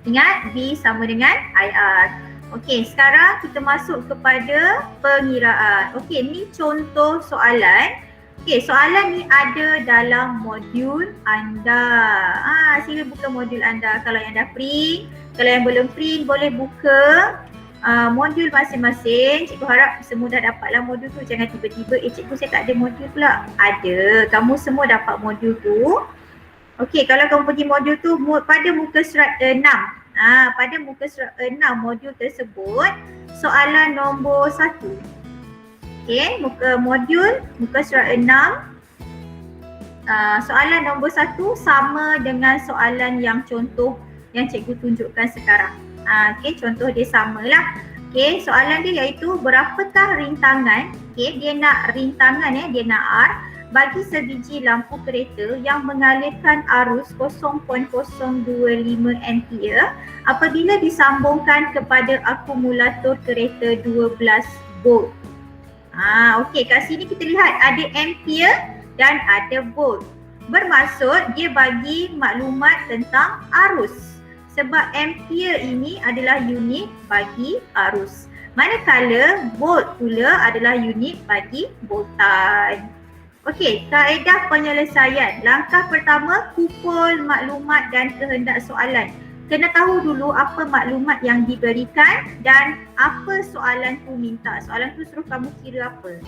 Speaker 1: Ingat B sama dengan IR. Okey, sekarang kita masuk kepada pengiraan. Okey, ni contoh soalan. Okey, soalan ni ada dalam modul anda. Sila buka modul anda kalau yang dah print. Kalau yang belum print boleh buka modul masing-masing. Cikgu harap semua dah dapatlah modul tu. Jangan tiba-tiba, cikgu saya tak ada modul pula. Ada, kamu semua dapat modul tu. Okey, kalau kamu pergi modul tu pada muka surat 6. Pada muka surat 6 modul tersebut, soalan nombor 1. Okey, muka surat 6. Soalan nombor 1 sama dengan soalan yang contoh yang cikgu tunjukkan sekarang. Okey, contoh dia samalah. Okey, soalan dia iaitu berapakah rintangan? Okey, dia nak rintangan dia nak R bagi sebiji lampu kereta yang mengalirkan arus 0.025 ampere apabila disambungkan kepada akumulator kereta 12 volt. Okey, kat sini kita lihat ada ampere dan ada volt. Bermaksud dia bagi maklumat tentang arus. Sebab ampere ini adalah unit bagi arus. Manakala volt pula adalah unit bagi voltan. Okey, kaedah penyelesaian. Langkah pertama, kumpul maklumat dan kehendak soalan. Kena tahu dulu apa maklumat yang diberikan dan apa soalan tu minta. Soalan tu suruh kamu kira apa.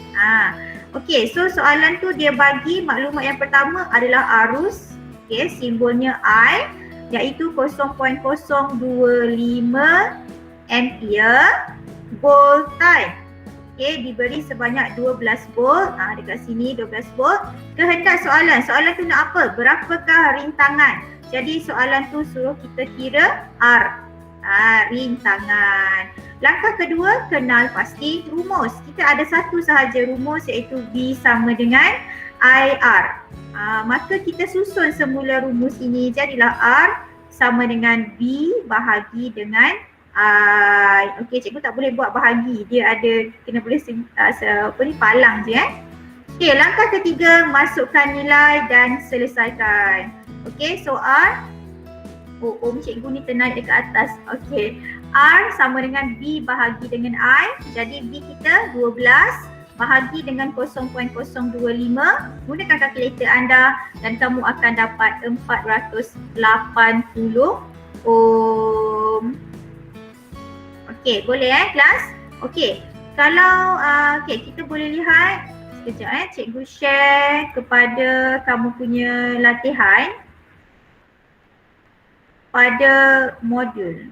Speaker 1: Okey, so soalan tu dia bagi maklumat yang pertama adalah arus. Okey, simbolnya I, iaitu 0.025 ampere. Voltan, okey, diberi sebanyak 12 volt. Dekat sini 12 volt. Kehendak soalan, soalan tu nak apa? Berapakah rintangan? Jadi soalan tu suruh kita kira R. Rintangan. Langkah kedua, kenal pasti rumus. Kita ada satu sahaja rumus iaitu V sama dengan IR. Maka kita susun semula rumus ini. Jadilah R sama dengan V bahagi dengan I. Okey, cikgu tak boleh buat bahagi. Dia ada, kena boleh palang je Okey, langkah ketiga, masukkan nilai dan selesaikan. Okey, so R, cikgu ni ternaik dekat atas. Okey, R sama dengan V bahagi dengan I. Jadi V kita 12 bahagi dengan 0.025. Gunakan kalkulator anda dan kamu akan dapat 480 ohm. Okey, boleh kelas? Okey, kalau kita boleh lihat sekejap cikgu share kepada kamu punya latihan pada modul.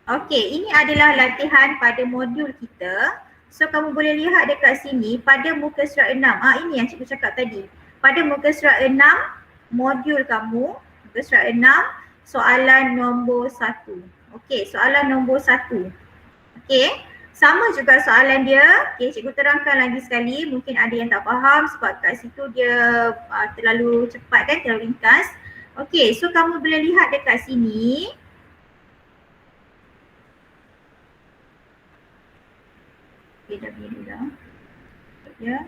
Speaker 1: Okey, ini adalah latihan pada modul kita. So kamu boleh lihat dekat sini pada muka surat 6. Ini yang cikgu cakap tadi. Pada muka surat 6 modul kamu, muka surat 6 soalan nombor 1. Okey, soalan nombor 1. Okey, sama juga soalan dia. Okey, cikgu terangkan lagi sekali. Mungkin ada yang tak faham sebab kat situ dia terlalu cepat terlalu ringkas. Okey, so kamu boleh lihat dekat sini. Okey, dah biru dah. Ya.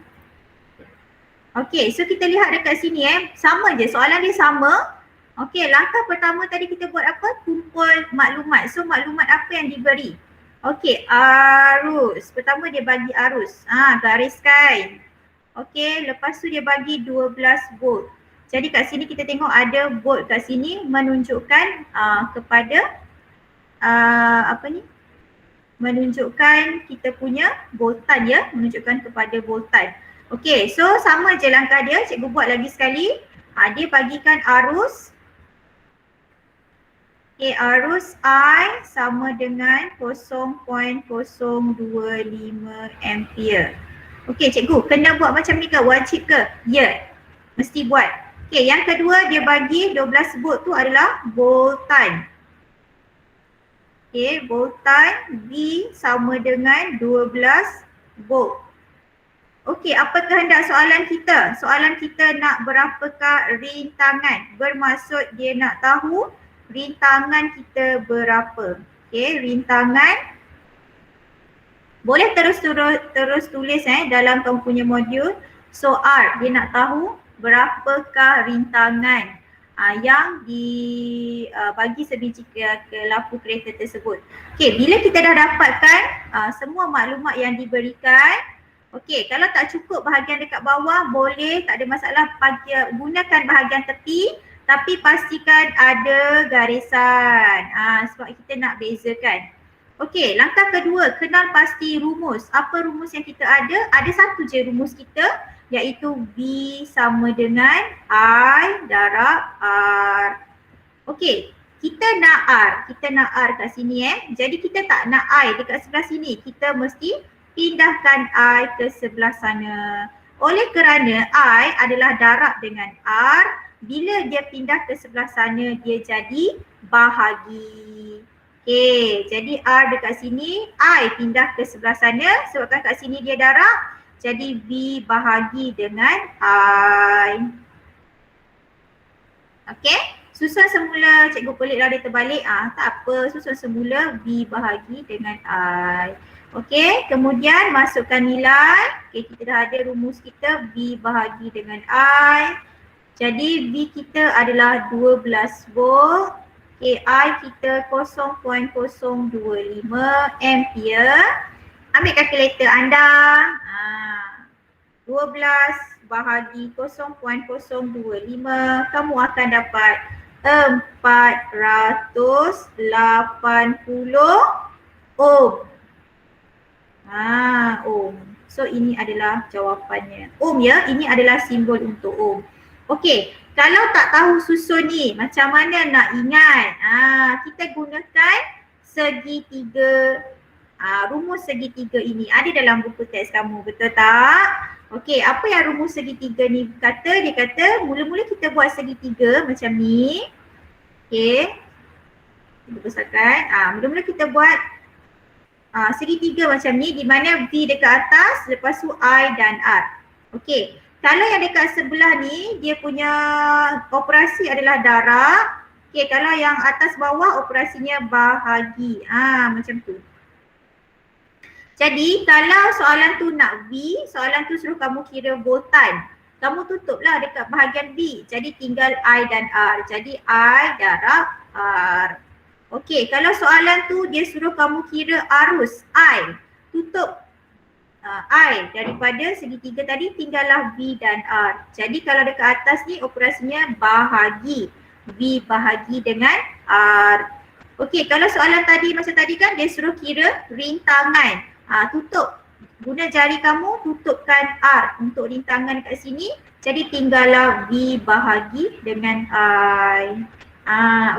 Speaker 1: Okey, so kita lihat dekat sini sama je, soalan dia sama. Okey, langkah pertama tadi kita buat apa? Kumpul maklumat. So maklumat apa yang diberi? Okey, arus. Pertama dia bagi arus. Gariskan. Okey, lepas tu dia bagi 12 volt. Jadi kat sini kita tengok ada volt kat sini menunjukkan kepada menunjukkan kita punya voltan menunjukkan kepada voltan. Okey, so sama je langkah dia. Cikgu buat lagi sekali. Dia bagikan arus. Okey, arus I sama dengan 0.025 ampere. Okey, cikgu kena buat macam ni ke? Wajib ke? Ya, mesti buat. Okey, yang kedua dia bagi 12 volt tu adalah voltan. Okey, voltan V sama dengan 12 volt. Okey, apa kehendak soalan kita? Soalan kita nak berapakah rintangan? Bermaksud dia nak tahu rintangan kita berapa. Okey, rintangan boleh terus tulis dalam kamu punya modul. So R, dia nak tahu berapakah rintangan yang dibagi sebiji ke lampu kereta tersebut. Okey, bila kita dah dapatkan semua maklumat yang diberikan, okey, kalau tak cukup bahagian dekat bawah boleh, tak ada masalah, gunakan bahagian tepi. Tapi pastikan ada garisan. Sebab kita nak bezakan. Okey, langkah kedua, kenal pasti rumus. Apa rumus yang kita ada? Ada satu je rumus kita, iaitu V sama dengan I darab R. Okey, kita nak R. Kita nak R kat sini Jadi kita tak nak I dekat sebelah sini. Kita mesti pindahkan I ke sebelah sana. Oleh kerana I adalah darab dengan R, bila dia pindah ke sebelah sana, dia jadi bahagi. Okey, jadi R dekat sini, I pindah ke sebelah sana sebabkan kat sini dia darab. Jadi V bahagi dengan I. Okey, susun semula, cikgu peliklah dia terbalik. Tak apa, susun semula V bahagi dengan I. Okey, kemudian masukkan nilai. Okey, kita dah ada rumus kita V bahagi dengan I. Jadi V kita adalah 12 volt. Okay, I kita 0.025 ampere. Ambil kalkulator anda. 12 bahagi 0.025, kamu akan dapat 480 ohm. Ohm. So ini adalah jawapannya. Ohm ya, ini adalah simbol untuk ohm. Okey, kalau tak tahu susun ni, macam mana nak ingat? Kita gunakan segitiga. Rumus segitiga ini ada dalam buku teks kamu, betul tak? Okey, apa yang rumus segitiga ni kata? Dia kata mula-mula kita buat segitiga macam ni. Okey. Kita besarkan. Mula-mula kita buat segitiga macam ni di mana V dekat atas, lepas tu I dan R. Okey. Kalau yang dekat sebelah ni, dia punya operasi adalah darab. Okey, kalau yang atas bawah operasinya bahagi. Macam tu. Jadi, kalau soalan tu nak V, soalan tu suruh kamu kira voltan. Kamu tutuplah dekat bahagian V. Jadi, tinggal I dan R. Jadi, I darab R. Okey, kalau soalan tu dia suruh kamu kira arus I, tutup I daripada segitiga tadi, tinggallah V dan R. Jadi kalau dekat atas ni operasinya bahagi. V bahagi dengan R. Okey, kalau soalan tadi macam tadi kan dia suruh kira rintangan. Tutup. Guna jari kamu tutupkan R untuk rintangan kat sini. Jadi tinggallah V bahagi dengan I.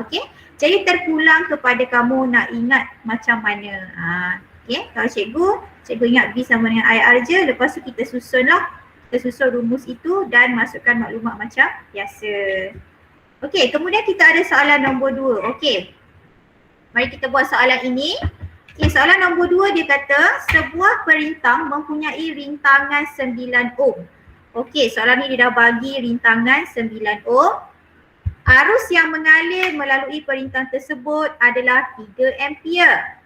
Speaker 1: Okey. Jadi terpulang kepada kamu nak ingat macam mana. Okey, kalau cikgu ingat V sama dengan IR je, lepas tu kita susun lah. Kita susun rumus itu dan masukkan maklumat macam biasa. Okey, kemudian kita ada soalan nombor 2. Okey, mari kita buat soalan ini. Okey, soalan nombor 2 dia kata sebuah perintang mempunyai rintangan 9 ohm. Okey, soalan ni dia dah bagi rintangan 9 ohm. Arus yang mengalir melalui perintang tersebut adalah 3 ampere.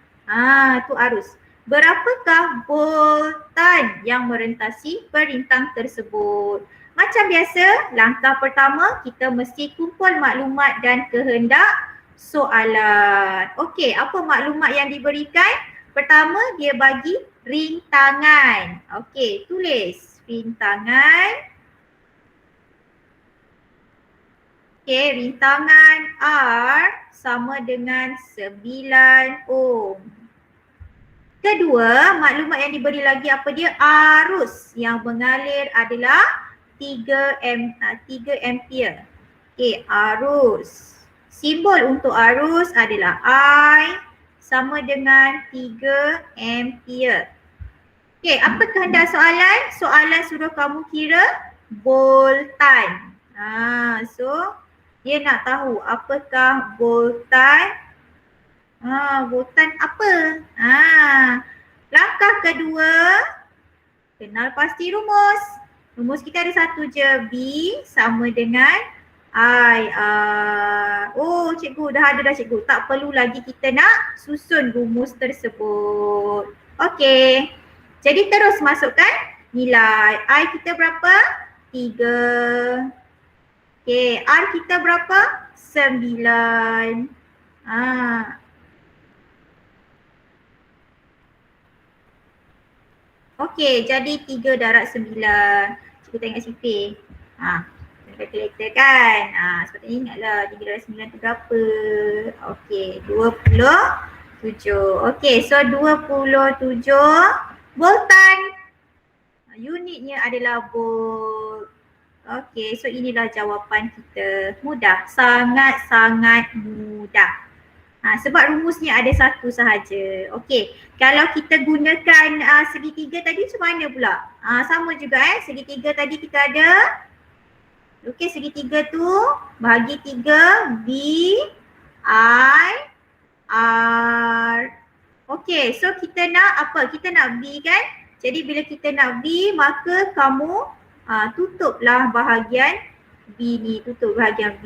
Speaker 1: Tu arus. Berapakah voltan yang merentasi perintang tersebut? Macam biasa, langkah pertama kita mesti kumpul maklumat dan kehendak soalan. Okey, apa maklumat yang diberikan? Pertama, dia bagi rintangan. Okey, tulis rintangan. Okey, rintangan R sama dengan 9 ohm. Kedua, maklumat yang diberi lagi apa dia? Arus yang mengalir adalah 3 ampere. Okey, arus. Simbol untuk arus adalah I sama dengan 3 ampere. Okey, apa kehendak soalan? Soalan suruh kamu kira voltan. So dia nak tahu apakah voltan. Voltan apa? Langkah kedua, kenal pasti rumus. Rumus kita ada satu je, V sama dengan I. Cikgu dah ada dah cikgu. Tak perlu lagi kita nak susun rumus tersebut. Okey. Jadi terus masukkan nilai. I kita berapa? 3. Okey, R kita berapa? 9. Okey, jadi 3 darab 9. Cikgu tengok sifir. Kalkulator kan. Sepatutnya ingatlah 3 darab 9 tu berapa. Okey, 27. Okey, so 27 voltan. Unitnya adalah volt. Okey, so inilah jawapan kita. Mudah, sangat-sangat mudah. Sebab rumusnya ada satu sahaja. Okey, kalau kita gunakan segitiga tadi macam mana pula? Sama juga segitiga tadi kita ada. Okey, segitiga tu bahagi 3 B I R. Okey, so kita nak apa? Kita nak B kan? Jadi bila kita nak B, maka kamu tutuplah bahagian B ni, tutup bahagian B.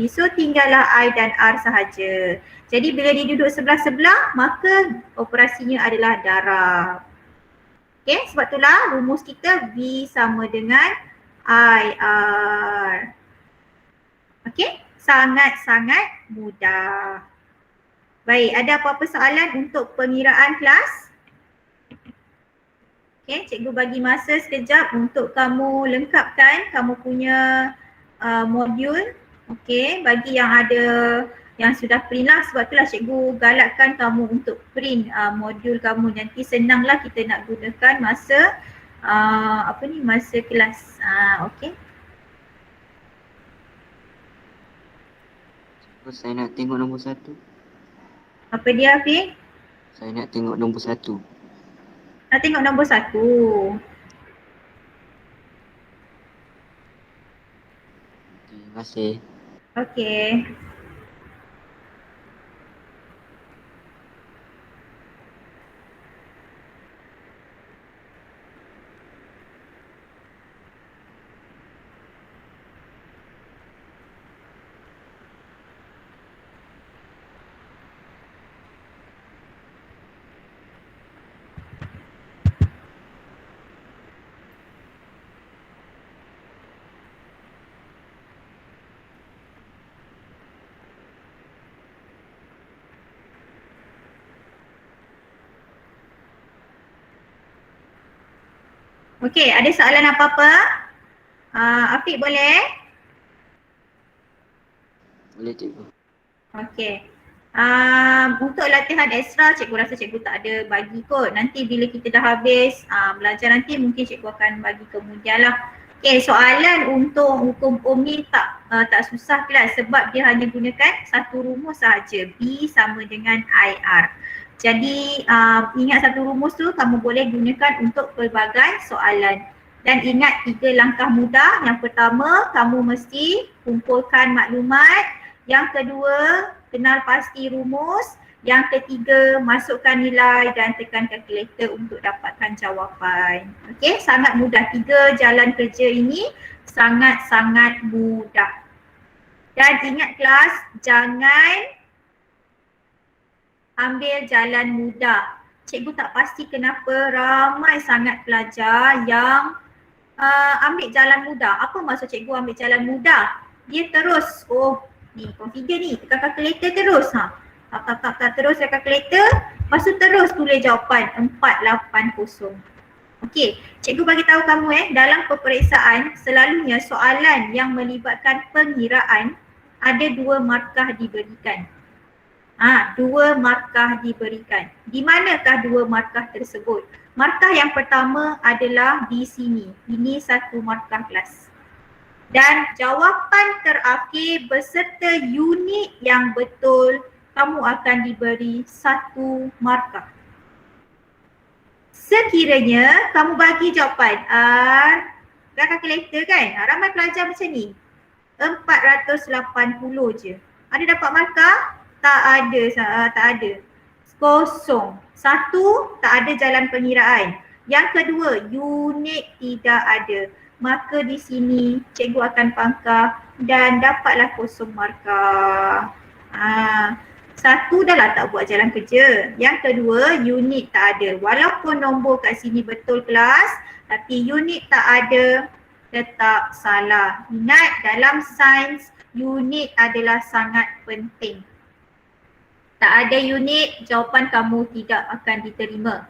Speaker 1: So tinggallah I dan R sahaja. Jadi bila dia duduk sebelah-sebelah, maka operasinya adalah darab. Okey, sebab itulah rumus kita B sama dengan IR. Okey, sangat-sangat mudah. Baik, ada apa-apa soalan untuk pengiraan kelas? Okey, cikgu bagi masa sekejap untuk kamu lengkapkan kamu punya modul. Okey, bagi yang ada yang sudah print lah, sebab itulah cikgu galakkan kamu untuk print modul kamu. Nanti senanglah kita nak gunakan masa masa kelas. Okey.
Speaker 2: Saya nak tengok nombor 1.
Speaker 1: Apa dia, Afiq?
Speaker 2: Saya nak tengok nombor 1.
Speaker 1: Nak tengok nombor 1.
Speaker 2: Terima kasih.
Speaker 1: Okey. Okey, ada soalan apa-apa? Afiq boleh?
Speaker 2: Boleh cikgu.
Speaker 1: Okey. Untuk latihan ekstra, cikgu rasa cikgu tak ada bagi kot. Nanti bila kita dah habis belajar nanti mungkin cikgu akan bagi kemudian lah. Okey, soalan untuk hukum ohm ni tak susah kelas sebab dia hanya gunakan satu rumus sahaja. B sama dengan IR. Jadi ingat satu rumus tu kamu boleh gunakan untuk pelbagai soalan. Dan ingat 3 langkah mudah. Yang pertama, kamu mesti kumpulkan maklumat. Yang kedua, kenal pasti rumus. Yang ketiga, masukkan nilai dan tekan kalkulator untuk dapatkan jawapan. Okey, sangat mudah. 3 jalan kerja ini sangat-sangat mudah. Dan ingat kelas, jangan ambil jalan mudah. Cikgu tak pasti kenapa ramai sangat pelajar yang ambil jalan mudah. Apa maksud cikgu ambil jalan mudah? Dia terus, ni configure ni, tekan kalkulator terus. Tak terus tekan kalkulator, lepas tu terus tulis jawapan 480. Okey, cikgu bagi tahu kamu dalam peperiksaan selalunya soalan yang melibatkan pengiraan ada 2 markah diberikan. 2 markah diberikan. Di manakah 2 markah tersebut? Markah yang pertama adalah di sini. Ini 1 markah kelas. Dan jawapan terakhir beserta unit yang betul, kamu akan diberi 1 markah. Sekiranya kamu bagi jawapan kalkulator kan, ramai pelajar macam ni, 480 je. Ada dapat markah? Tak ada. Kosong. 1, tak ada jalan pengiraan. Yang kedua, unit tidak ada. Maka di sini cikgu akan pangkah dan dapatlah kosong markah. 1 dah lah tak buat jalan kerja. Yang kedua, unit tak ada. Walaupun nombor kat sini betul kelas, tapi unit tak ada, tetap salah. Ingat, dalam sains, unit adalah sangat penting. Tak ada unit, jawapan kamu tidak akan diterima.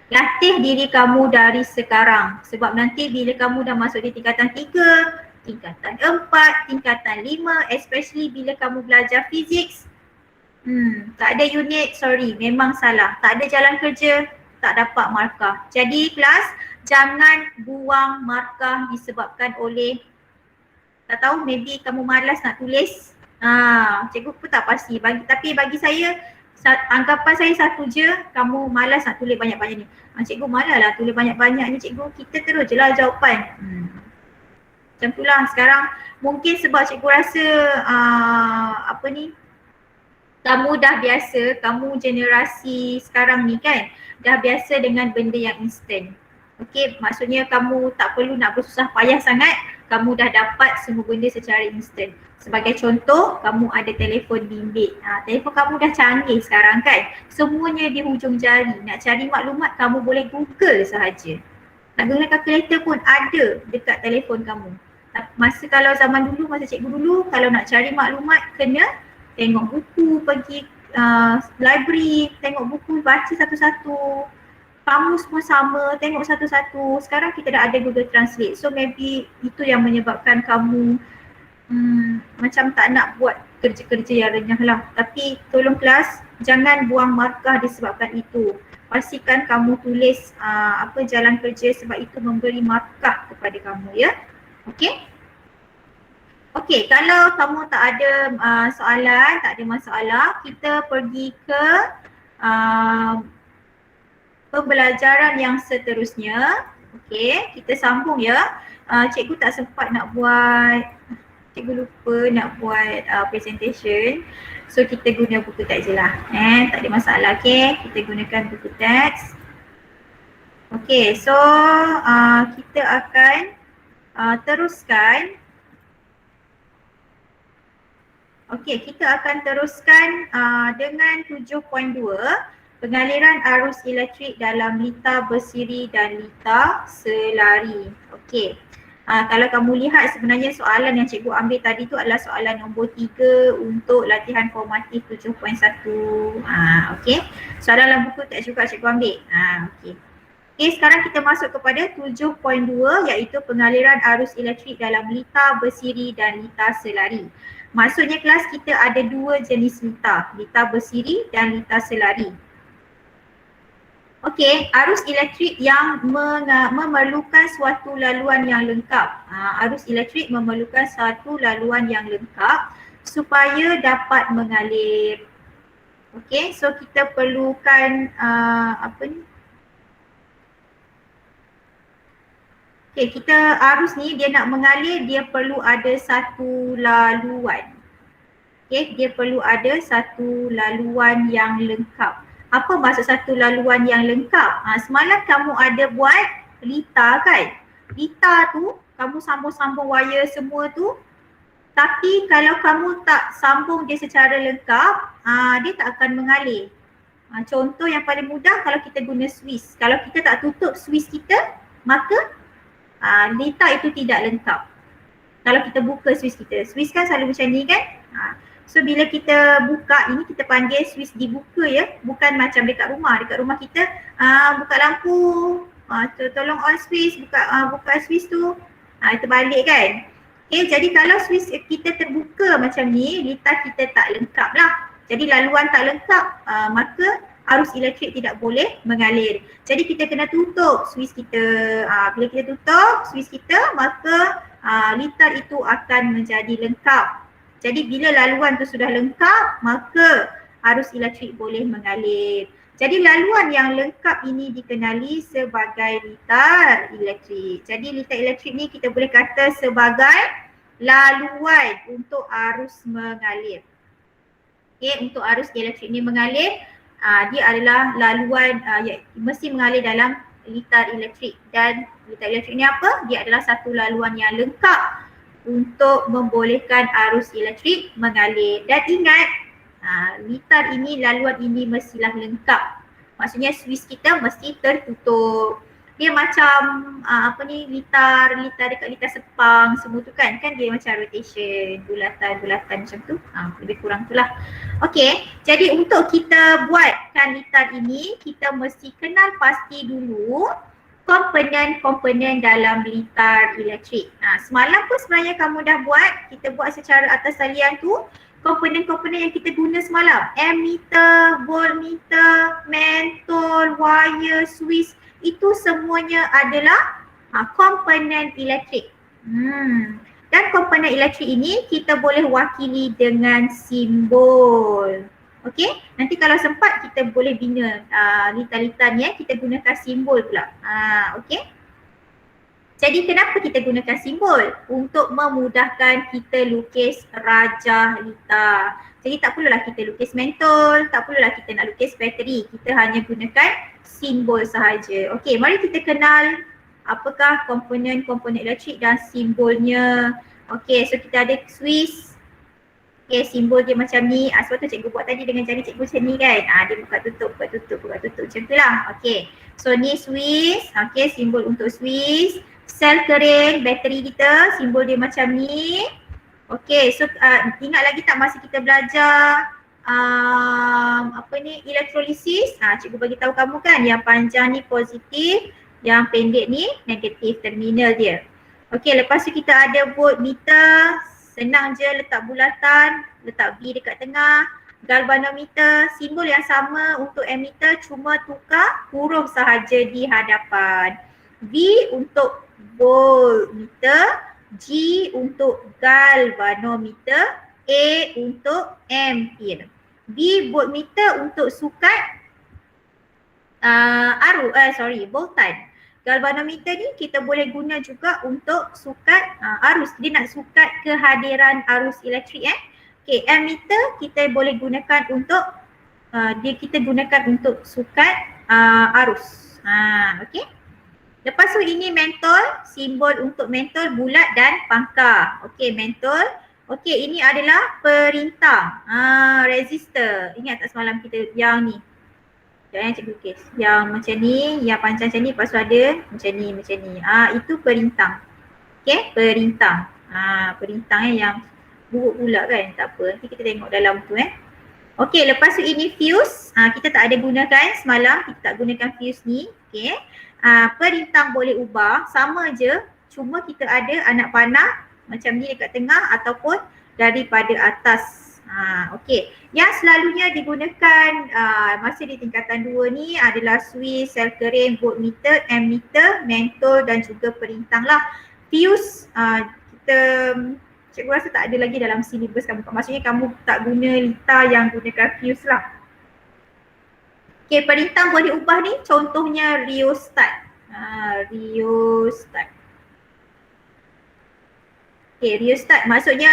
Speaker 1: Latih diri kamu dari sekarang. Sebab nanti bila kamu dah masuk di tingkatan 3, tingkatan 4, tingkatan 5, especially bila kamu belajar physics. Tak ada unit, sorry, memang salah. Tak ada jalan kerja, tak dapat markah. Jadi kelas, jangan buang markah disebabkan oleh, tak tahu, maybe kamu malas nak tulis. Cikgu pun tak pasti, tapi bagi saya, anggapan saya satu je, kamu malas nak tulis banyak-banyak ni. Cikgu malas lah tulis banyak-banyak ni cikgu, kita terus je lah jawapan. Macam tu lah sekarang. Mungkin sebab cikgu rasa kamu dah biasa, kamu generasi sekarang ni kan, dah biasa dengan benda yang instant. Okey, maksudnya kamu tak perlu nak bersusah payah sangat, kamu dah dapat semua benda secara instant. Sebagai contoh, kamu ada telefon bimbit. Telefon kamu dah canggih sekarang kan, semuanya di hujung jari. Nak cari maklumat kamu boleh Google sahaja. Nak guna kalkulator pun ada dekat telefon kamu. Masa kalau zaman dulu, masa cikgu dulu, kalau nak cari maklumat kena tengok buku, pergi library, tengok buku, baca satu-satu. Kamus pun sama, tengok satu-satu. Sekarang kita dah ada Google Translate. So maybe itu yang menyebabkan kamu macam tak nak buat kerja-kerja yang renyah lah. Tapi tolong kelas, jangan buang markah disebabkan itu. Pastikan kamu tulis jalan kerja sebab itu memberi markah kepada kamu ya. Okey? Okey, kalau kamu tak ada soalan, tak ada masalah, kita pergi ke pembelajaran yang seterusnya. Okey, kita sambung ya. Cikgu tak sempat nak buat, cikgu lupa nak buat presentation. So kita guna buku teks je lah. Tak ada masalah. Okey, kita gunakan buku teks. Okey, so kita akan teruskan. Okey, kita akan teruskan dengan 7.2, pengaliran arus elektrik dalam lita bersiri dan lita selari. Okey. Kalau kamu lihat sebenarnya soalan yang cikgu ambil tadi tu adalah soalan nombor 3 untuk latihan formatif 7.1. Okey. Soalan dalam buku teks juga cikgu ambil. Okey. Okey, sekarang kita masuk kepada 7.2 iaitu pengaliran arus elektrik dalam lita bersiri dan lita selari. Maksudnya kelas kita ada dua jenis lita bersiri dan lita selari. Okey, arus elektrik yang memerlukan suatu laluan yang lengkap. Arus elektrik memerlukan suatu laluan yang lengkap supaya dapat mengalir. Okey, so kita perlukan Okey, kita arus ni dia nak mengalir, dia perlu ada satu laluan. Okey, dia perlu ada satu laluan yang lengkap. Apa maksud satu laluan yang lengkap? Semalam kamu ada buat lita kan? Lita tu kamu sambung-sambung wire semua tu. Tapi kalau kamu tak sambung dia secara lengkap, dia tak akan mengalir. Contoh yang paling mudah kalau kita guna Swiss. Kalau kita tak tutup Swiss kita, maka lita itu tidak lengkap. Kalau kita buka Swiss kita, Swiss kan selalu macam ni kan. So bila kita buka, ini kita panggil Swiss dibuka ya. Bukan macam dekat rumah. Dekat rumah kita buka lampu, tolong on Swiss, buka Swiss tu, terbalik kan. Okay, jadi kalau Swiss kita terbuka macam ni, lita kita tak lengkap lah. Jadi laluan tak lengkap, maka arus elektrik tidak boleh mengalir. Jadi kita kena tutup Swiss kita. Bila kita tutup Swiss kita, maka lita itu akan menjadi lengkap. Jadi bila laluan tu sudah lengkap, maka arus elektrik boleh mengalir. Jadi laluan yang lengkap ini dikenali sebagai litar elektrik. Jadi litar elektrik ni kita boleh kata sebagai laluan untuk arus mengalir. Okay, untuk arus elektrik ni mengalir, dia adalah laluan mesti mengalir dalam litar elektrik. Dan litar elektrik ni apa? Dia adalah satu laluan yang lengkap untuk membolehkan arus elektrik mengalir. Dan ingat, litar ini, laluan ini mestilah lengkap. Maksudnya Swiss kita mesti tertutup. Dia macam litar dekat litar sepang semua tu kan dia macam rotation, bulatan macam tu. Lebih kurang tu lah. Okey, jadi untuk kita buatkan litar ini, kita mesti kenal pasti dulu komponen-komponen dalam litar elektrik. Semalam pun sebenarnya kamu dah buat, kita buat secara atas talian tu, komponen-komponen yang kita guna semalam. Ammeter, voltmeter, mentol, wire, switch, itu semuanya adalah komponen elektrik. Dan komponen elektrik ini kita boleh wakili dengan simbol. Okey, nanti kalau sempat kita boleh bina litar-litar ni kita gunakan simbol pula. Okey. Jadi kenapa kita gunakan simbol? Untuk memudahkan kita lukis rajah litar. Jadi tak perlulah kita lukis mentol, tak perlulah kita nak lukis bateri. Kita hanya gunakan simbol sahaja. Okey, mari kita kenal apakah komponen-komponen elektrik dan simbolnya. Okey, so kita ada switch. Okay, simbol dia macam ni. Sebab tu cikgu buat tadi dengan jari cikgu macam ni kan. Dia buka tutup, buka tutup, buka tutup. Macam tu lah. Okay. So ni switch. Okay, simbol untuk switch. Sel kering, bateri kita. Simbol dia macam ni. Okay, so ingat lagi tak masa kita belajar elektrolisis. Cikgu bagi tahu kamu kan yang panjang ni positif, yang pendek ni negatif terminal dia. Okay, lepas tu kita ada voltmeter. Senang je, letak bulatan, letak V dekat tengah. Galvanometer, simbol yang sama untuk ammeter, cuma tukar huruf sahaja di hadapan. V untuk voltmeter, G untuk galvanometer, A untuk ampere. B voltmeter untuk sukat voltan. Galvanometer ni kita boleh guna juga untuk sukat arus. Dia nak sukat kehadiran arus elektrik Okay, ammeter kita boleh gunakan untuk kita gunakan untuk sukat arus. Okay. Lepas tu ini mentol, simbol untuk mentol bulat dan pangkah. Okay, mentol. Okay, ini adalah perintang. Resistor. Ingat tak semalam kita yang ni? Yang cikgu lukis. Yang macam ni, yang panjang macam ni, lepas tu ada macam ni, macam ni. Itu perintang. Okay, perintang. Perintang yang buruk pula kan, tak apa. Nanti kita tengok dalam tu Okay, lepas tu ini fuse. Kita tak ada gunakan semalam, kita tak gunakan fuse ni. Okay. Perintang boleh ubah, sama je. Cuma kita ada anak panah macam ni dekat tengah ataupun daripada atas. Okey, yang selalunya digunakan masa di tingkatan 2 ni adalah switch, sel kering, voltmeter, ammeter, mentol dan juga perintang lah. Fuse cikgu rasa tak ada lagi dalam silibus kamu. Maksudnya kamu tak guna litar yang gunakan fuse lah. Okey, perintang boleh ubah ni, contohnya rheostat. Rheostat. Okey, rheostat maksudnya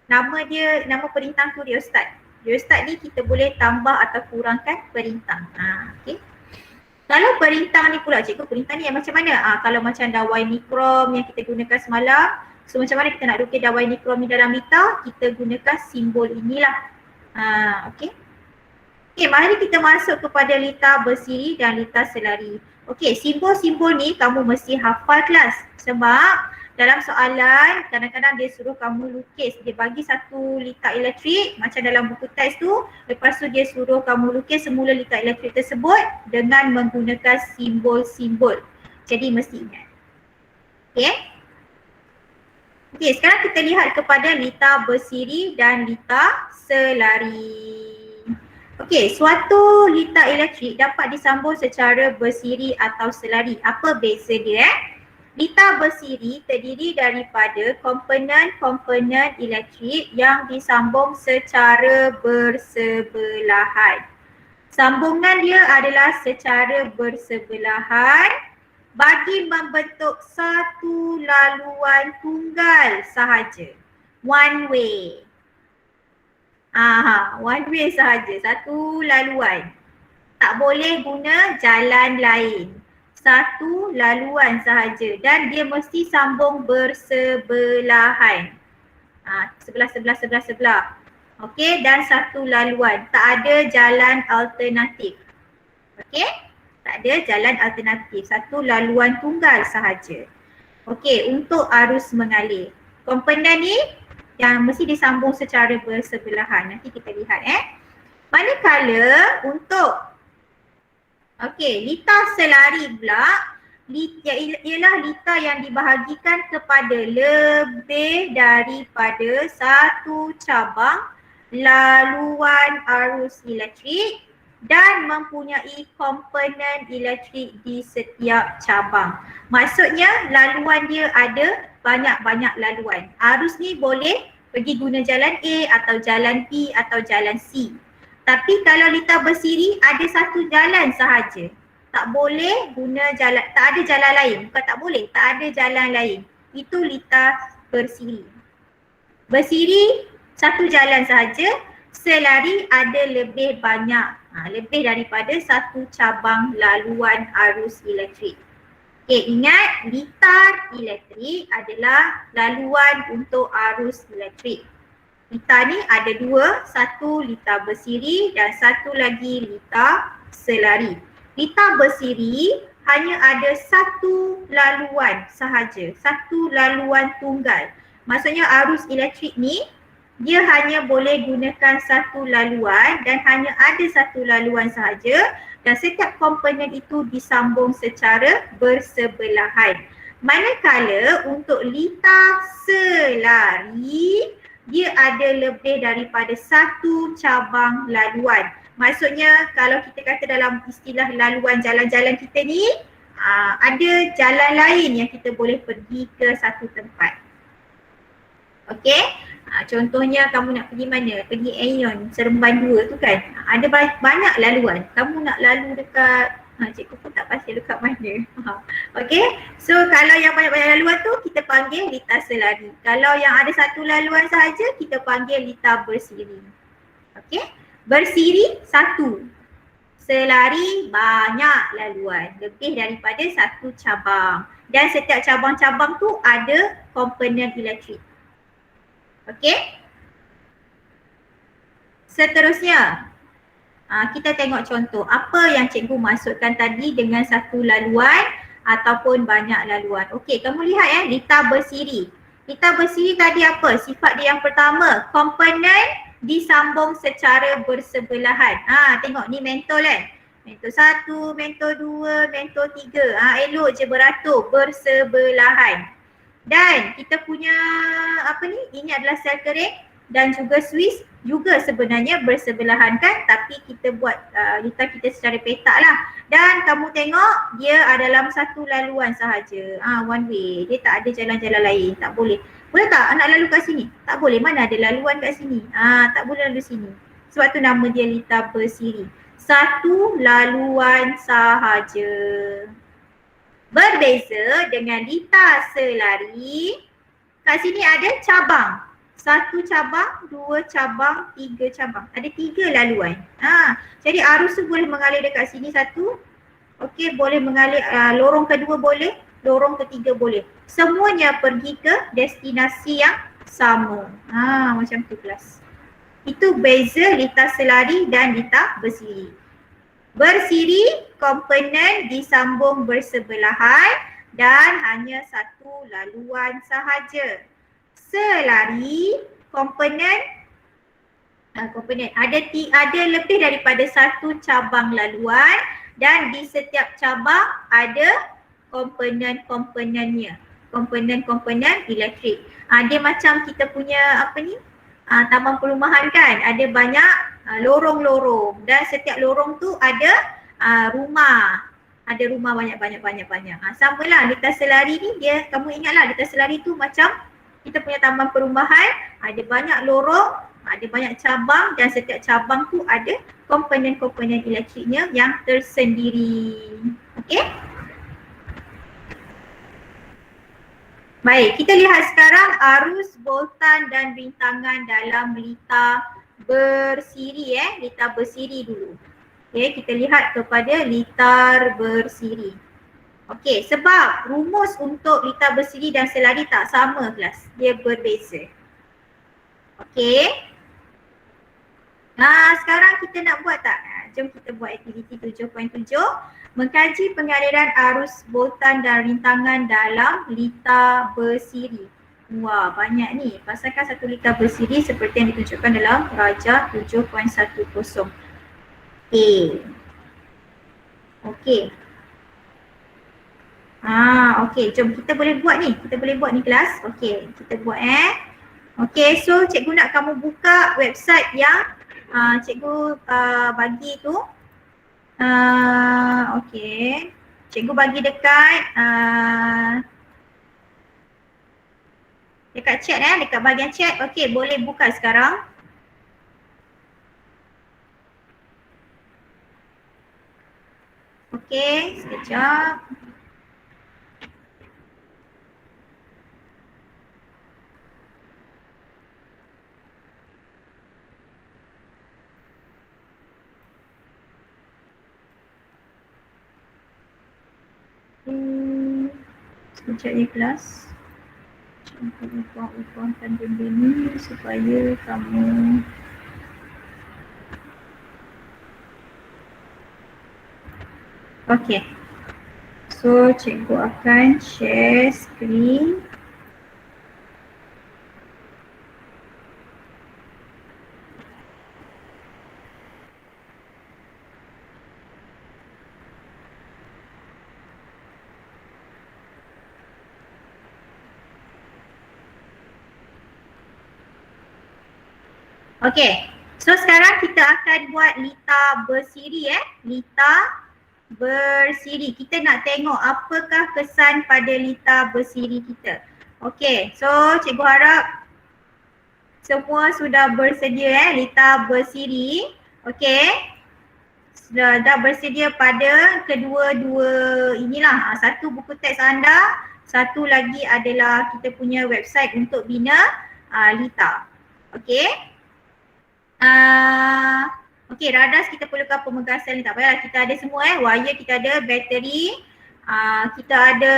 Speaker 1: nama perintang tu rheostat. Rheostat ni kita boleh tambah atau kurangkan perintang. Okay. Kalau perintang ni pula cikgu, perintang ni yang macam mana? Kalau macam dawai nikrom yang kita gunakan semalam. So macam mana kita nak lukis dawai nikrom ni dalam litar? Kita gunakan simbol inilah. Okay. Okay, mari kita masuk kepada litar bersiri dan litar selari. Okay, simbol-simbol ni kamu mesti hafal kelas. Sebab dalam soalan kadang-kadang dia suruh kamu lukis. Dia bagi satu litar elektrik macam dalam buku teks tu. Lepas tu dia suruh kamu lukis semula litar elektrik tersebut dengan menggunakan simbol-simbol. Jadi mesti ingat. Okay. Okay, sekarang kita lihat kepada litar bersiri dan litar selari. Okay, suatu litar elektrik dapat disambung secara bersiri atau selari. Apa beza dia? Litar bersiri terdiri daripada komponen-komponen elektrik yang disambung secara bersebelahan. Sambungan dia adalah secara bersebelahan bagi membentuk satu laluan tunggal sahaja. One way. One way sahaja, satu laluan. Tak boleh guna jalan lain. Satu laluan sahaja dan dia mesti sambung bersebelahan. Sebelah. Okey, dan satu laluan. Tak ada jalan alternatif. Okey? Tak ada jalan alternatif. Satu laluan tunggal sahaja. Okey, untuk arus mengalir. Komponen ni yang mesti disambung secara bersebelahan. Nanti kita lihat Manakala untuk litar selari pula, Ialah lita yang dibahagikan kepada lebih daripada satu cabang laluan arus elektrik dan mempunyai komponen elektrik di setiap cabang. Maksudnya laluan dia ada banyak-banyak laluan. Arus ni boleh pergi guna jalan A atau jalan B atau jalan C. Tapi kalau lita bersiri ada satu jalan sahaja. Tak boleh guna jalan, tak ada jalan lain. Bukan tak boleh, tak ada jalan lain. Itu lita bersiri. Bersiri satu jalan sahaja, selari ada lebih banyak, lebih daripada satu cabang laluan arus elektrik. Okay, ingat lita elektrik adalah laluan untuk arus elektrik. Lita ni ada dua, satu lita bersiri dan satu lagi lita selari. Lita bersiri hanya ada satu laluan sahaja, satu laluan tunggal. Maksudnya arus elektrik ni dia hanya boleh gunakan satu laluan dan hanya ada satu laluan sahaja dan setiap komponen itu disambung secara bersebelahan. Manakala untuk lita selari dia ada lebih daripada satu cabang laluan. Maksudnya kalau kita kata dalam istilah laluan jalan-jalan kita ni, ada jalan lain yang kita boleh pergi ke satu tempat. Okey, contohnya kamu nak pergi mana? Pergi Aeon, Seremban 2 tu kan. Ada banyak laluan. Kamu nak lalu dekat, cikgu pun tak pasti dekat mana. Okey, so kalau yang banyak-banyak laluan tu kita panggil lita selari. Kalau yang ada satu laluan sahaja kita panggil lita bersiri. Okey, bersiri satu, selari banyak laluan, lebih daripada satu cabang. Dan setiap cabang-cabang tu ada komponen elektrik. Okey. Seterusnya, kita tengok contoh apa yang cikgu masukkan tadi dengan satu laluan ataupun banyak laluan. Okey, kamu lihat ya, lita bersiri. Lita bersiri tadi apa? Sifat dia yang pertama, komponen disambung secara bersebelahan. Tengok ni mentol kan. Mentol 1, mentol 2, mentol 3. Elok je beratur, bersebelahan. Dan kita punya ini adalah sel kering dan juga Swiss juga sebenarnya bersebelahan kan, tapi kita buat lita kita secara petak lah. Dan kamu tengok dia dalam satu laluan sahaja, one way, dia tak ada jalan-jalan lain, tak boleh. Boleh tak nak lalu kat sini? Tak boleh, mana ada laluan kat sini? Tak boleh lalu sini. Sebab tu nama dia lita bersiri. Satu laluan sahaja. Berbeza dengan lita selari, kat sini ada cabang. Satu cabang, dua cabang, tiga cabang. Ada tiga laluan. Jadi arus tu boleh mengalir dekat sini satu. Okey, boleh mengalir, lorong kedua boleh, lorong ketiga boleh. Semuanya pergi ke destinasi yang sama. Macam tu kelas. Itu beza lita selari dan lita bersiri. Bersiri, komponen disambung bersebelahan dan hanya satu laluan sahaja. Selari, komponen ada lebih daripada satu cabang laluan dan di setiap cabang ada komponen-komponennya. Komponen-komponen elektrik. Dia macam kita punya taman perumahan kan, ada banyak lorong-lorong dan setiap lorong tu ada rumah. Ada rumah banyak. Sama lah lita selari ni, dia kamu ingatlah lita selari tu macam kita punya taman perumahan, ada banyak lorong, ada banyak cabang dan setiap cabang tu ada komponen-komponen elektriknya yang tersendiri. Okey? Baik, kita lihat sekarang arus, voltan dan rintangan dalam lita bersiri lita bersiri dulu. Okey, kita lihat kepada lita bersiri. Okey, sebab rumus untuk lita bersiri dan selari tak sama kelas, dia berbeza. Okey. Sekarang kita nak buat tak? Jom kita buat aktiviti 7.7. Mengkaji pengaliran arus, voltan dan rintangan dalam lita bersiri. Wah, banyak ni. Pasangkan satu lita bersiri seperti yang ditunjukkan dalam Raja 7.10. Okey. Okey, jom kita boleh buat ni. Kita boleh buat ni kelas. Okey, kita buat Okey, so cikgu nak kamu buka website yang cikgu bagi tu. Okey. Cikgu bagi dekat dekat chat dekat bahagian chat. Okey, boleh buka sekarang. Okey, sekejap. Sekejap ya kelas. Upahkan benda ni supaya kamu okey. So cikgu akan share screen. Okey. So sekarang kita akan buat lita bersiri Lita bersiri. Kita nak tengok apakah kesan pada lita bersiri kita. Okey. So cikgu harap semua sudah bersedia lita bersiri. Okey. Dah bersedia pada kedua-dua inilah. Satu buku teks anda, satu lagi adalah kita punya website untuk bina lita. Okey. Okey, radas kita perlukan pemegasan ni, tak payahlah, kita ada semua wire kita ada, bateri, kita ada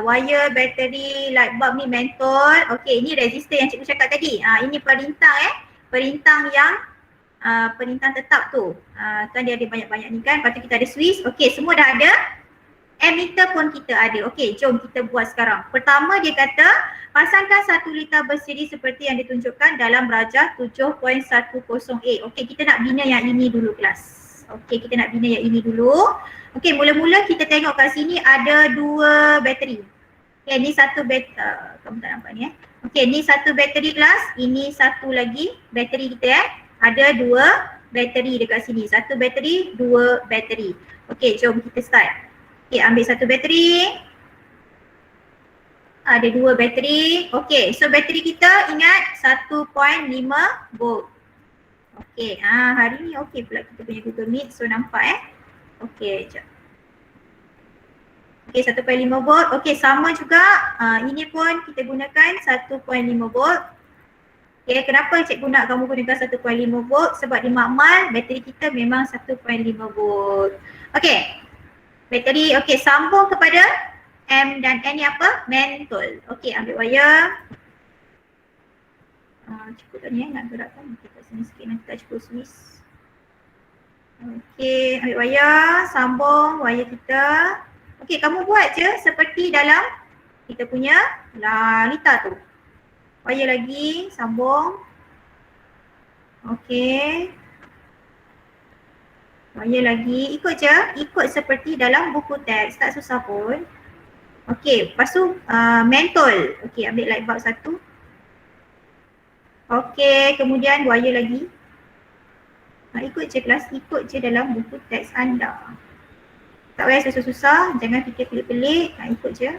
Speaker 1: wire, bateri, light bulb ni mentol. Okey, ini resistor yang cikgu cakap tadi. Ini perintang perintang yang perintang tetap tu. Kan dia ada banyak-banyak ni kan, lepas tu kita ada switch. Okey, semua dah ada. Ammeter pun kita ada. Okey, jom kita buat sekarang. Pertama dia kata, pasangkan satu lita bersiri seperti yang ditunjukkan dalam rajah 7.10a. Okey, kita nak bina yang ini dulu kelas. Okey, kita nak bina yang ini dulu. Okey, mula-mula kita tengok kat sini ada dua bateri. Okey, ni satu bateri, kamu tak nampak ni Okey, ni satu bateri kelas, ini satu lagi bateri kita Ada dua bateri dekat sini. Satu bateri, dua bateri. Okey, jom kita start. Okey, ambil satu bateri. Ada dua bateri. Okey, so bateri kita ingat 1.5 volt. Okey, hari ni okey pula kita punya Google Meet, so nampak Okey, jap. Okey, 1.5 volt. Okey, sama juga. Ini pun kita gunakan 1.5 volt. Okey, kenapa cikgu nak kamu gunakan 1.5 volt? Sebab di makmal bateri kita memang 1.5 volt. Okey. Bateri, okey, sambung kepada M dan N ni apa? Mentol. Okey, ambil wire. Cukup tak ni nak gerakkan. Okey, kat sini sikit nanti tak cukup switch. Okey, ambil wire, sambung wire kita. Okey, kamu buat je seperti dalam kita punya lita tu. Wire lagi, sambung. Okey. Wire lagi, ikut je, ikut seperti dalam buku teks, tak susah pun. Okey, lepas tu mentol. Okey, ambil light bulb satu. Okey, kemudian wire lagi. Ikut je kelas, ikut je dalam buku teks anda. Tak payah susah-susah, jangan fikir pelik-pelik, ikut je.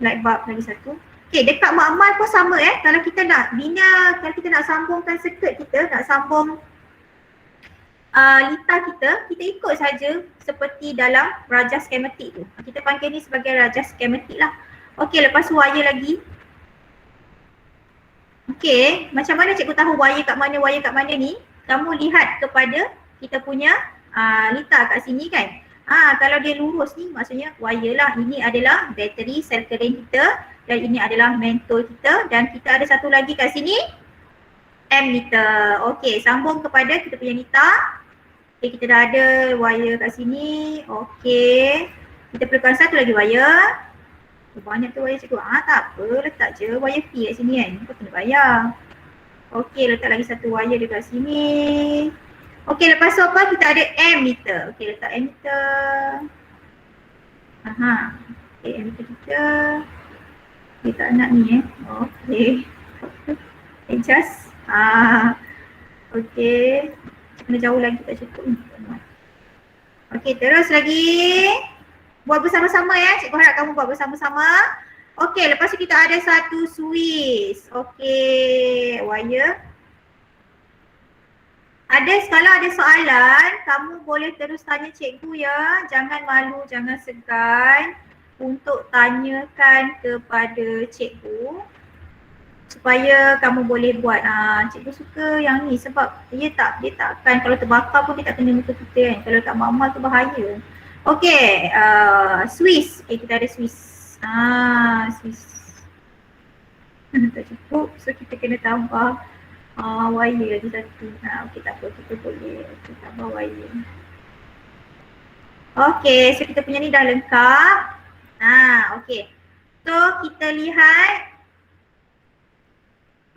Speaker 1: Light bulb lagi satu. Okey, dekat makmal pun sama kalau kita nak bina, kalau kita nak sambungkan circuit kita, nak sambung lita kita ikut saja seperti dalam rajah skematik tu. Kita panggil ni sebagai rajah skematik lah. Okey, lepas tu wire lagi. Okey, macam mana cikgu tahu wire kat mana ni? Kamu lihat kepada kita punya lita kat sini kan. Kalau dia lurus ni maksudnya wire lah. Ini adalah bateri sel kering kita dan ini adalah mentol kita dan kita ada satu lagi kat sini ammeter. Okey, sambung kepada kita punya lita. Okey, kita dah ada wire kat sini. Okey. Kita perlukan satu lagi wire. Banyak tu wire cikgu. Tak apa, letak je wire fee kat sini kan. Kau kena bayar. Okey, letak lagi satu wire dekat sini. Okey, lepas tu apa? Kita ada ammeter. Okey, letak ammeter. Aha. Okay, emitter kita. Dia tak nak ni Okay. Adjust. Okay. Kena jauh lagi tak cukup ni. Okay, terus lagi. Buat bersama-sama ya. Cikgu harap kamu buat bersama-sama. Okay, lepas tu kita ada satu Swiss. Okay, wire. Kalau ada soalan, kamu boleh terus tanya cikgu ya. Jangan malu, jangan segan untuk tanyakan kepada cikgu supaya kamu boleh buat. Cikgu suka yang ni sebab dia takkan kalau terbakar pun dia tak kena muka kita kan. Kalau tak mahal tu bahaya. Okay, Swiss. Okay, kita ada Swiss. Swiss. Tak cukup, so kita kena tambah wire lagi satu. Okay, tak apa, kita boleh tambah wire. Okay, so kita punya ni dah lengkap. Okay. So kita lihat.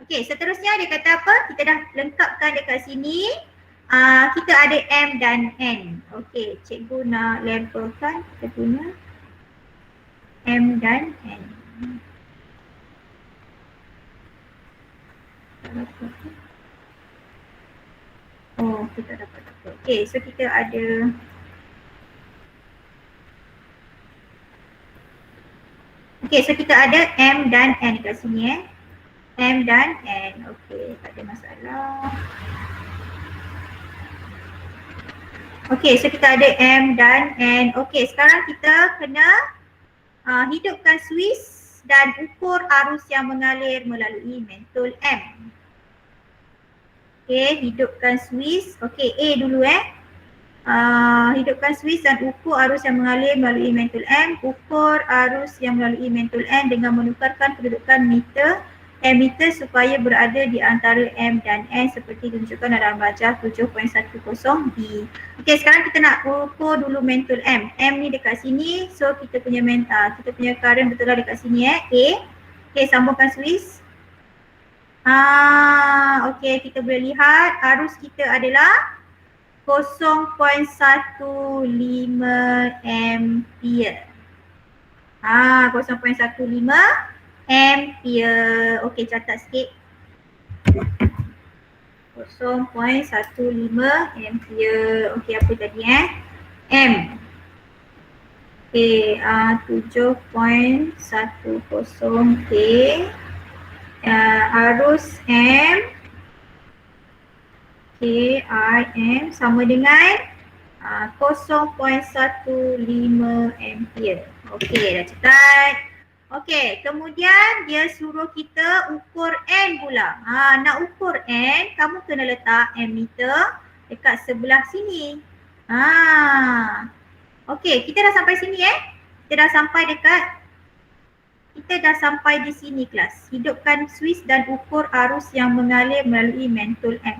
Speaker 1: Okay, seterusnya dia kata apa? Kita dah lengkapkan dekat sini. Kita ada M dan N. Okay, cikgu nak labelkan kita punya M dan N. Oh, kita dapat. Okay, so kita ada okay, so kita ada M dan N dekat sini M dan N. Okay, tak ada masalah. Okay, so kita ada M dan N. Okay, sekarang kita kena hidupkan Swiss dan ukur arus yang mengalir melalui mentol M. Okay, hidupkan Swiss. Okay, A dulu hidupkan Swiss dan ukur arus yang mengalir melalui mentol M. Ukur arus yang melalui mentol N dengan menukarkan kedudukan emitter supaya berada di antara M dan N seperti ditunjukkan dalam rajah 7.10B. Okey, sekarang kita nak ukur dulu mentol M. M ni dekat sini, so kita punya current betul lah dekat sini A. Okey, sambungkan Swiss. Okey, kita boleh lihat arus kita adalah 0.15 ampere. 0.15 ampere. Okey, catat sikit. 0.15 ampere. Okey, apa tadi M. Okey, 7.10K. Arus M. KRM sama dengan 0.15 ampere. Okey, dah catat. Okey, kemudian dia suruh kita ukur N pula. Nak ukur N, kamu kena letak ammeter dekat sebelah sini. Okey, kita dah sampai sini Kita dah sampai di sini kelas. Hidupkan Swiss dan ukur arus yang mengalir melalui mentol M.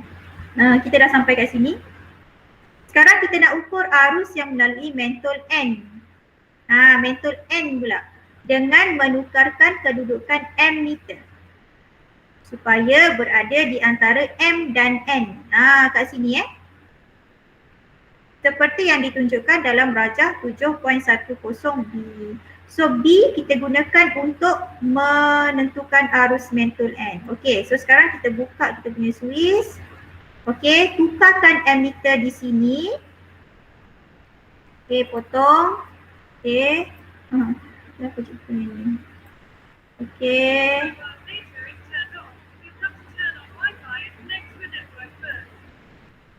Speaker 1: Kita dah sampai kat sini. Sekarang kita nak ukur arus yang melalui mentol N. Mentol N pula. Dengan menukarkan kedudukan ammeter supaya berada di antara M dan N. Kat sini seperti yang ditunjukkan dalam rajah 7.10B. So B kita gunakan untuk menentukan arus mentol N. Okey, so sekarang kita buka kita punya Swiss. Okey, tukarkan ammeter di sini. Okey, potong. Okey. Kenapa cikgu ni? Okey.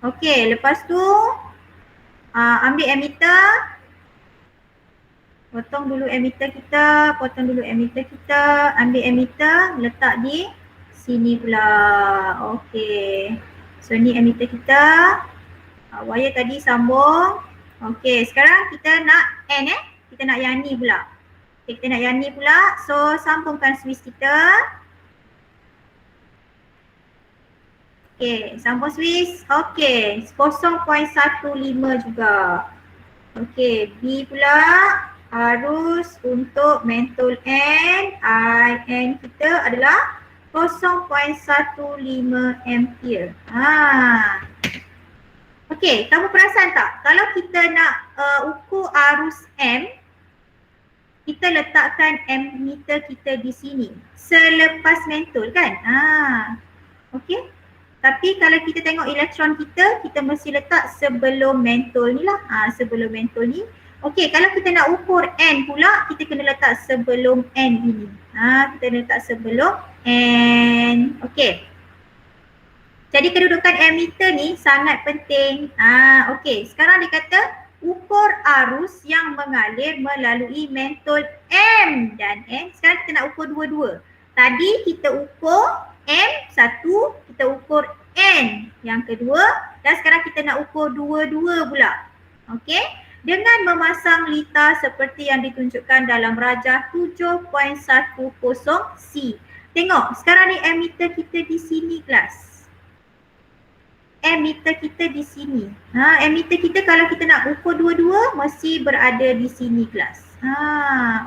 Speaker 1: Okey, lepas tu ambil ammeter. Potong dulu ammeter kita, ambil ammeter, letak di sini pula. Okey. So ni ammeter kita. Wire tadi sambung. Okey, sekarang kita nak N Kita nak yang ni pula. Okay, kita nak yang ni pula. So sambungkan Swiss kita. Okey, sambung Swiss. Okey, 0.15 juga. Okey, B pula. Arus untuk mentol N, IN kita adalah 0.15 ampere. Okey, kamu perasan tak? Kalau kita nak ukur arus M, kita letakkan ammeter kita di sini selepas mentol kan. Okey. Tapi kalau kita tengok elektron kita, kita mesti letak sebelum mentol ni lah. Sebelum mentol ni. Okey, kalau kita nak ukur N pula, kita kena letak sebelum N ini. Kita letak sebelum N. Okey. Jadi kedudukan ammeter ni sangat penting. Okey, sekarang dia kata ukur arus yang mengalir melalui mentol M dan N. Sekarang kita nak ukur dua-dua. Tadi kita ukur M1, kita ukur N yang kedua dan sekarang kita nak ukur dua-dua pula. Okey, dengan memasang litar seperti yang ditunjukkan dalam rajah 7.10C. Tengok, sekarang ni ammeter kita di sini kelas. Ammeter kita di sini. Ammeter kita kalau kita nak ukur dua-dua mesti berada di sini kelas.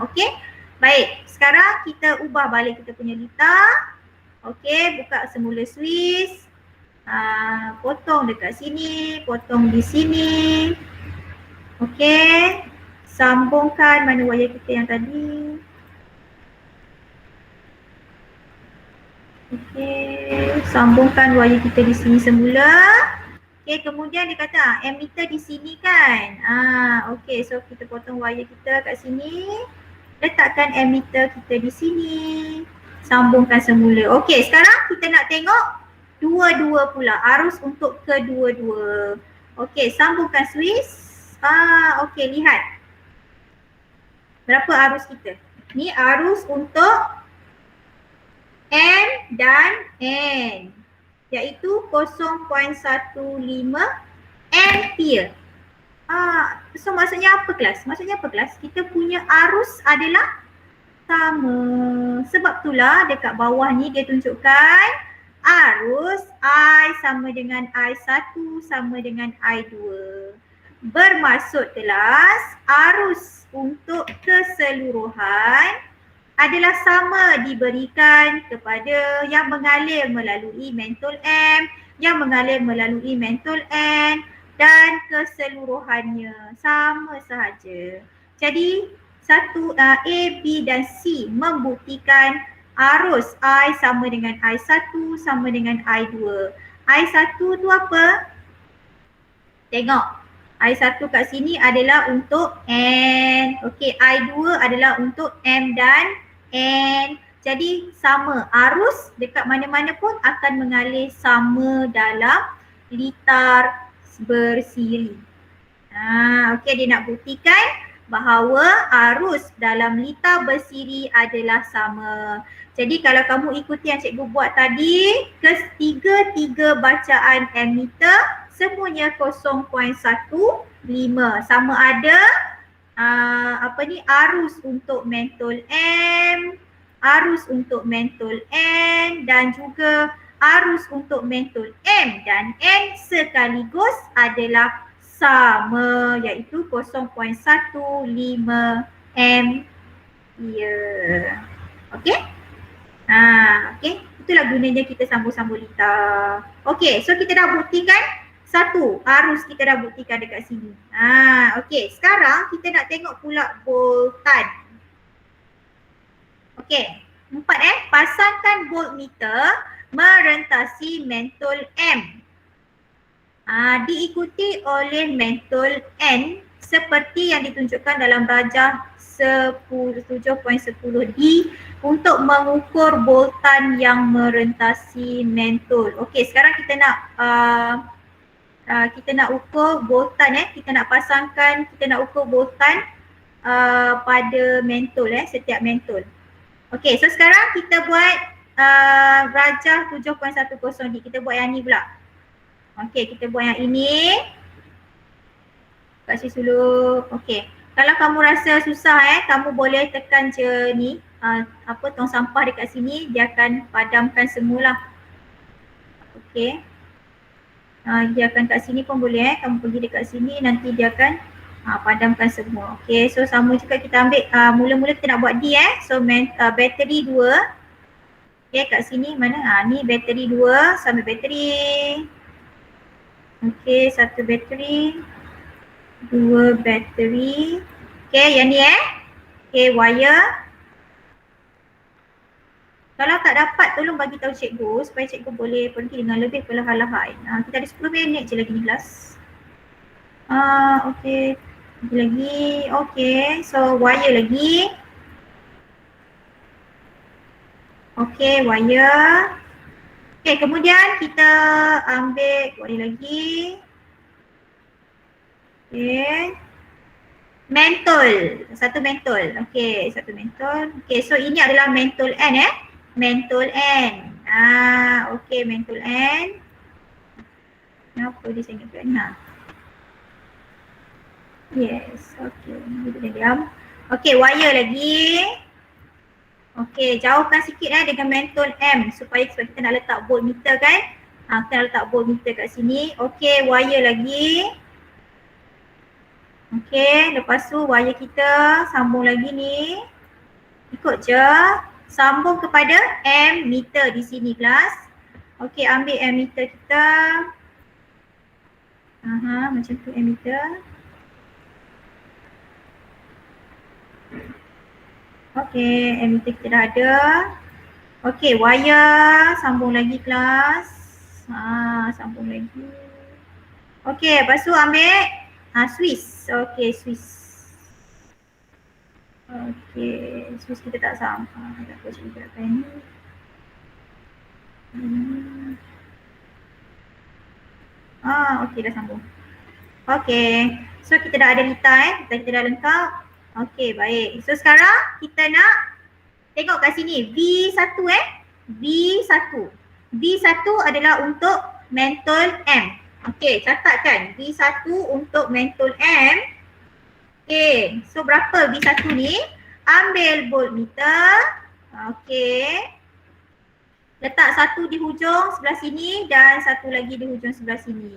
Speaker 1: Okey. Baik, sekarang kita ubah balik kita punya litar. Okey, buka semula Swiss. Potong dekat sini, potong di sini. Okey. Sambungkan mana wayar kita yang tadi. Okey, sambungkan wayar kita di sini semula. Okey, kemudian dia kata ammeter di sini kan. Okey, so kita potong wayar kita kat sini. Letakkan ammeter kita di sini. Sambungkan semula. Okey, sekarang kita nak tengok dua-dua pula. Arus untuk kedua-dua. Okey, sambungkan Swiss. Okey, lihat. Berapa arus kita? Ni arus untuk M dan N. Iaitu 0.15 ampere. So maksudnya apa kelas? Maksudnya apa kelas? Kita punya arus adalah sama. Sebab itulah dekat bawah ni dia tunjukkan arus I sama dengan I1 sama dengan I2. Bermaksud kelas arus untuk keseluruhan adalah sama diberikan kepada yang mengalir melalui mentol M, yang mengalir melalui mentol N dan keseluruhannya sama sahaja. Jadi A, B dan C membuktikan arus I sama dengan I1 sama dengan I2. I1 tu apa? Tengok. I1 kat sini adalah untuk N. Okey, I2 adalah untuk M dan N. Jadi sama, arus dekat mana-mana pun akan mengalir sama dalam litar bersiri. Okey, dia nak buktikan bahawa arus dalam litar bersiri adalah sama. Jadi kalau kamu ikuti yang cikgu buat tadi, ketiga-tiga bacaan ammeter semuanya 0.15. Sama ada arus untuk mentol M, arus untuk mentol N dan juga arus untuk mentol M dan N sekaligus adalah sama, iaitu 0.15 ampere. Okey? Okey. Itulah gunanya kita sambung-sambung litar. Okey, so kita dah buktikan satu, arus kita dah buktikan dekat sini. Okey, sekarang kita nak tengok pula voltan. Okey, 4 pasangkan voltmeter merentasi mentol M. Diikuti oleh mentol N seperti yang ditunjukkan dalam rajah 7.10D untuk mengukur voltan yang merentasi mentol. Okey, sekarang kita nak ukur voltan kita nak pasangkan, kita nak ukur voltan pada mentol setiap mentol. Okey, so sekarang kita buat rajah 7.10D. Kita buat yang ni pula. Okey, kita buat yang ini. Kasih dulu. Okey. Kalau kamu rasa susah kamu boleh tekan je ni tong sampah dekat sini, dia akan padamkan semula. Okey. Dia akan kat sini pun boleh kamu pergi dekat sini, nanti dia akan padamkan semua. Okey, so sama juga kita ambil mula-mula kita nak buat D so bateri 2. Okey, kat sini mana? Ni bateri 2 sambil bateri. Okey, satu bateri, dua bateri. Okey, yang ni Okay, wire. Kalau tak dapat tolong bagi tahu cikgu supaya cikgu boleh pergi dengan lebih perlahan-lahan. Kita ada 10 minit je lagi ni kelas. Okay. Lagi. Okay. So wire lagi. Okay, wire. Okay, kemudian kita ambil wire lagi. Okay. Mentol. Satu mentol. Okay, satu mentol. Okay, so ini adalah mentol N Mentol N. Okay, mentol N. Kenapa dia sangat kan? Yes, okay. Duduk dia diam. Okay, wire lagi. Okay, jauhkan sikit dengan mentol M supaya kita nak letak voltmeter kan. Kita nak letak voltmeter kat sini. Okay, wire lagi. Okay, lepas tu wire kita sambung lagi ni. Ikut je. Sambung kepada M meter di sini kelas. Okay, ambil M meter kita. Macam tu M meter. Okay, M meter kita dah ada. Okay, wire sambung lagi kelas. Sambung lagi. Okay, lepas tu ambil Swiss. Okay, Swiss. Okay, Swiss kita tak sama. Tak apa cikgu gerakkan ni. Okay, dah sambung. Okay, so kita dah ada litar kita dah lengkap. Okay, baik. So sekarang kita nak tengok kat sini V1 V1. V1 adalah untuk mentol M. Okay, catatkan V1 untuk mentol M. Okay, so berapa V1 ni? Ambil voltmeter. Okay. Letak satu di hujung sebelah sini dan satu lagi di hujung sebelah sini.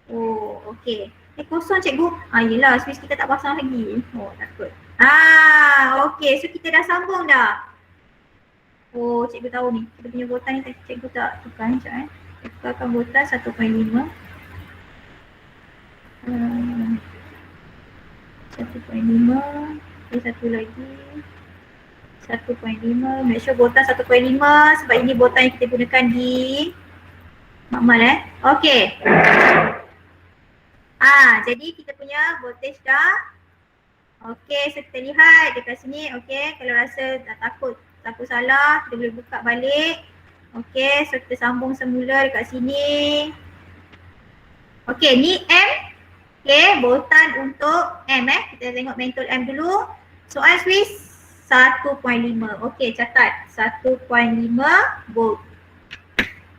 Speaker 1: Oh, okay. Kosong cikgu. Yelah, switch kita tak pasang lagi. Oh, takut. Okay. So kita dah sambung dah. Oh, cikgu tahu ni. Kita punya voltan ni cikgu tak tukar sekejap Kita tukarkan voltan 1.5. Okay, satu lagi. 1.5. Make sure voltan 1.5 sebab ini voltan yang kita gunakan di makmal Okay. Jadi kita punya voltage dah. Okay, so kita lihat dekat sini. Okay, kalau rasa takut salah, kita boleh buka balik. Okay, so kita sambung semula dekat sini. Okay, ni M. Okay, voltan untuk M Kita tengok mentol M dulu. Soal Swiss 1.5. Okay, catat 1.5 volt.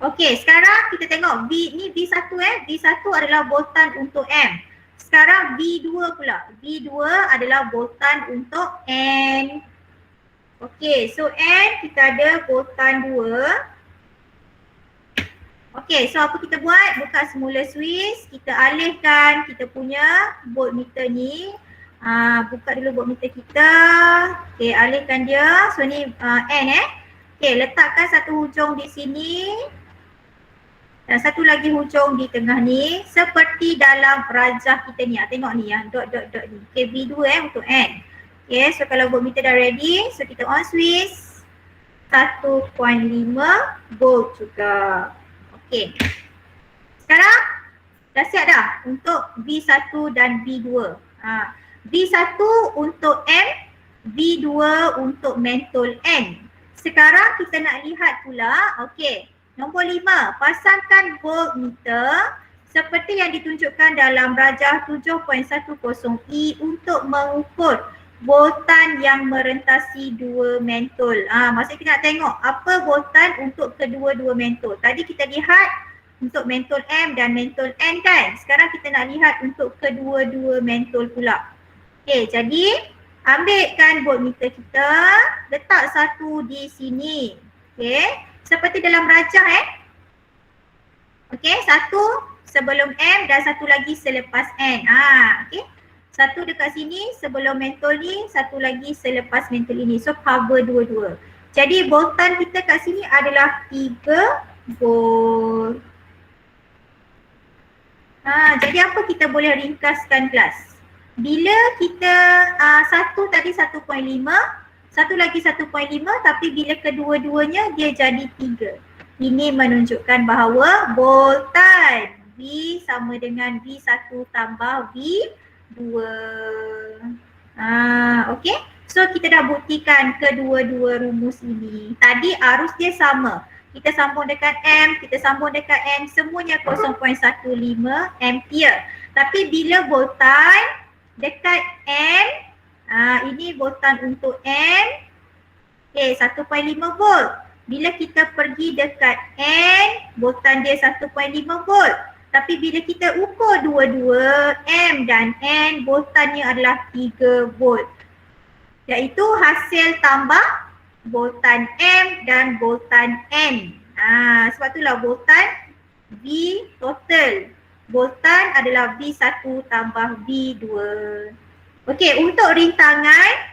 Speaker 1: Okay, sekarang kita tengok ni V1 V1 adalah voltan untuk M. Sekarang V2 pula. V2 adalah voltan untuk N. Okay, so N kita ada voltan 2. Okay, so apa kita buat? Buka semula switch. Kita alihkan kita punya voltmeter ni. Buka dulu voltmeter kita. Okay, alihkan dia. So ni N Okay, letakkan satu hujung di sini. Dan satu lagi hujung di tengah ni. Seperti dalam rajah kita ni. Tengok ni dot ni. Okay, V2 untuk N. Okay, so kalau voltmeter dah ready. So kita on switch. 1.5 volt juga. Okay. Sekarang dah siap dah untuk V1 dan V2. V1 untuk M, V2 untuk mentol N. Sekarang kita nak lihat pula, okay. Nombor 5, pasangkan voltmeter seperti yang ditunjukkan dalam rajah 7.10E untuk mengukur voltan yang merentasi dua mentol. Maksudnya kita nak tengok apa voltan untuk kedua-dua mentol. Tadi kita lihat untuk mentol M dan mentol N kan. Sekarang kita nak lihat untuk kedua-dua mentol pula. Okay, jadi ambilkan voltmeter kita, letak satu di sini. Okay. Seperti dalam rajah Okay, satu sebelum M dan satu lagi selepas N. Okay. Satu dekat sini sebelum mentol ni, satu lagi selepas mentol ini. So cover dua-dua. Jadi voltan kita kat sini adalah 3 volt. Jadi apa kita boleh ringkaskan kelas? Bila kita satu tadi 1.5, satu lagi 1.5 tapi bila kedua-duanya dia jadi 3. Ini menunjukkan bahawa boltan V sama dengan V1 tambah V2. Okey. So kita dah buktikan kedua-dua rumus ini. Tadi arus dia sama. Kita sambung dekat M, kita sambung dekat N, semuanya 0.15 ampere. Tapi bila boltan dekat N, ini boltan untuk N, 1.5 volt. Bila kita pergi dekat N, boltan dia 1.5 volt. Tapi bila kita ukur dua-dua M dan N, boltannya adalah 3 volt. Iaitu hasil tambah boltan M dan boltan N. Sebab itulah boltan V total. Boltan adalah V1 tambah V2. Okey, untuk rintangan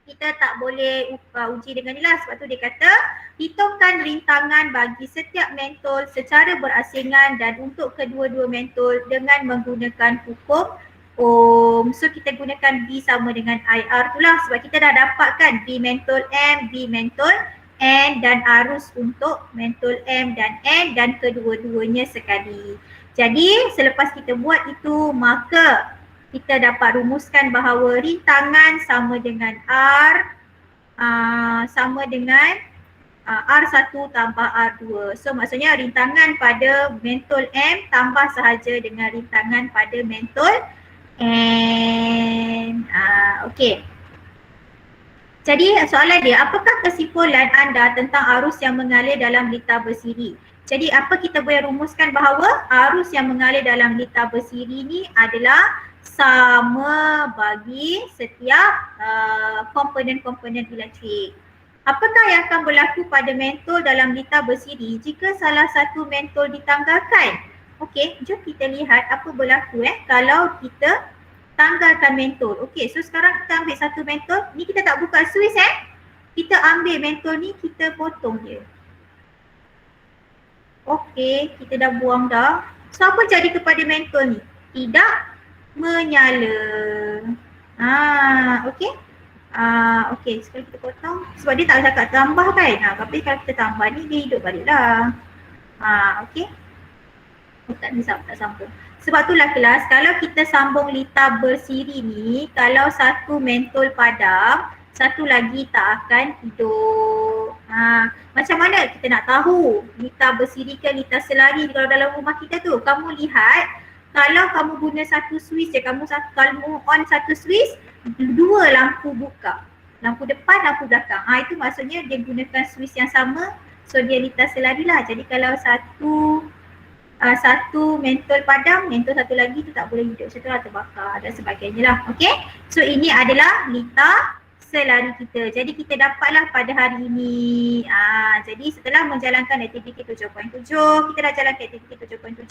Speaker 1: kita tak boleh uji dengan ni lah. Sebab tu dia kata hitungkan rintangan bagi setiap mentol secara berasingan dan untuk kedua-dua mentol dengan menggunakan hukum Ohm. So kita gunakan V sama dengan IR tu lah sebab kita dah dapatkan V mentol M, V mentol N dan arus untuk mentol M dan N dan kedua-duanya sekali. Jadi selepas kita buat itu maka kita dapat rumuskan bahawa rintangan sama dengan R sama dengan R1 tambah R2. So maksudnya rintangan pada mentol M tambah sahaja dengan rintangan pada mentol N. Okey. Jadi soalan dia, apakah kesimpulan anda tentang arus yang mengalir dalam litar bersiri? Jadi apa kita boleh rumuskan bahawa arus yang mengalir dalam litar bersiri ni adalah sama bagi setiap komponen-komponen elektrik. Apakah yang akan berlaku pada mentol dalam litar bersiri jika salah satu mentol ditanggalkan? Okey, jom kita lihat apa berlaku kalau kita tanggalkan mentol. Okey, so sekarang kita ambil satu mentol. Ni kita tak buka switch Kita ambil mentol ni, kita potong dia. Okey, kita dah buang dah. So apa jadi kepada mentol ni? Tidak menyala. Okey. Okey, sekarang kita potong. Sebab dia tak cakap tambah kan. Tapi kalau kita tambah ni, dia hidup balik lah. Okey. Tak sambung. Sebab itulah kelas, kalau kita sambung litar bersiri ni, kalau satu mentol padam, satu lagi tak akan hidup. Macam mana kita nak tahu litar bersiri ke litar selari kalau dalam rumah kita tu? Kamu lihat, kalau kamu guna satu switch je, kamu on satu switch, dua lampu buka. Lampu depan, lampu belakang. Itu maksudnya dia gunakan switch yang sama, so dia litar selari lah. Jadi kalau satu mentol padam, mentol satu lagi tu tak boleh hidup, satu lah terbakar dan sebagainya lah. Okay, so ini adalah litar selari kita. Jadi kita dapatlah pada hari ini. Jadi setelah menjalankan aktiviti 7.7, kita dah jalankan aktiviti 7.7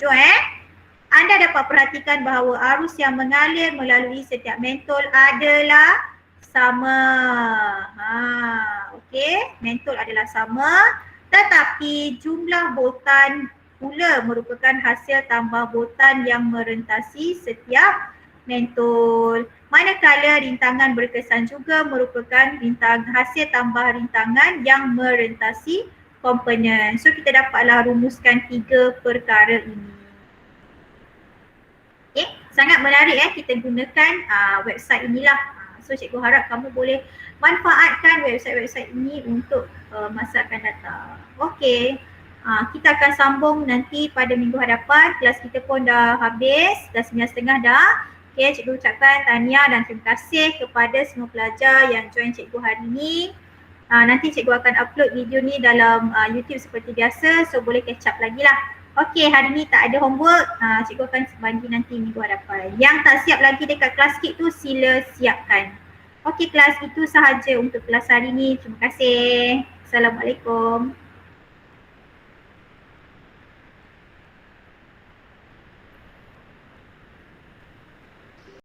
Speaker 1: anda dapat perhatikan bahawa arus yang mengalir melalui setiap mentol adalah sama. Okey, mentol adalah sama, tetapi jumlah boltan pula merupakan hasil tambah boltan yang merentasi setiap mentol. Manakala rintangan berkesan juga merupakan hasil tambah rintangan yang merentasi komponen. So kita dapatlah rumuskan 3 perkara ini. Okay, sangat menarik kita gunakan website inilah. So cikgu harap kamu boleh manfaatkan website-website ini untuk masa akan datang. Okey. Kita akan sambung nanti pada minggu hadapan. Kelas kita pun dah habis, dah 9.30 dah. Okay, cikgu ucapkan tahniah dan terima kasih kepada semua pelajar yang join cikgu hari ini. Nanti cikgu akan upload video ni dalam YouTube seperti biasa, so boleh catch up lagi lah. Okay, hari ni tak ada homework, cikgu akan bagi nanti minggu hadapan. Yang tak siap lagi dekat kelas kit tu sila siapkan. Okay kelas, itu sahaja untuk kelas hari ni. Terima kasih. Assalamualaikum.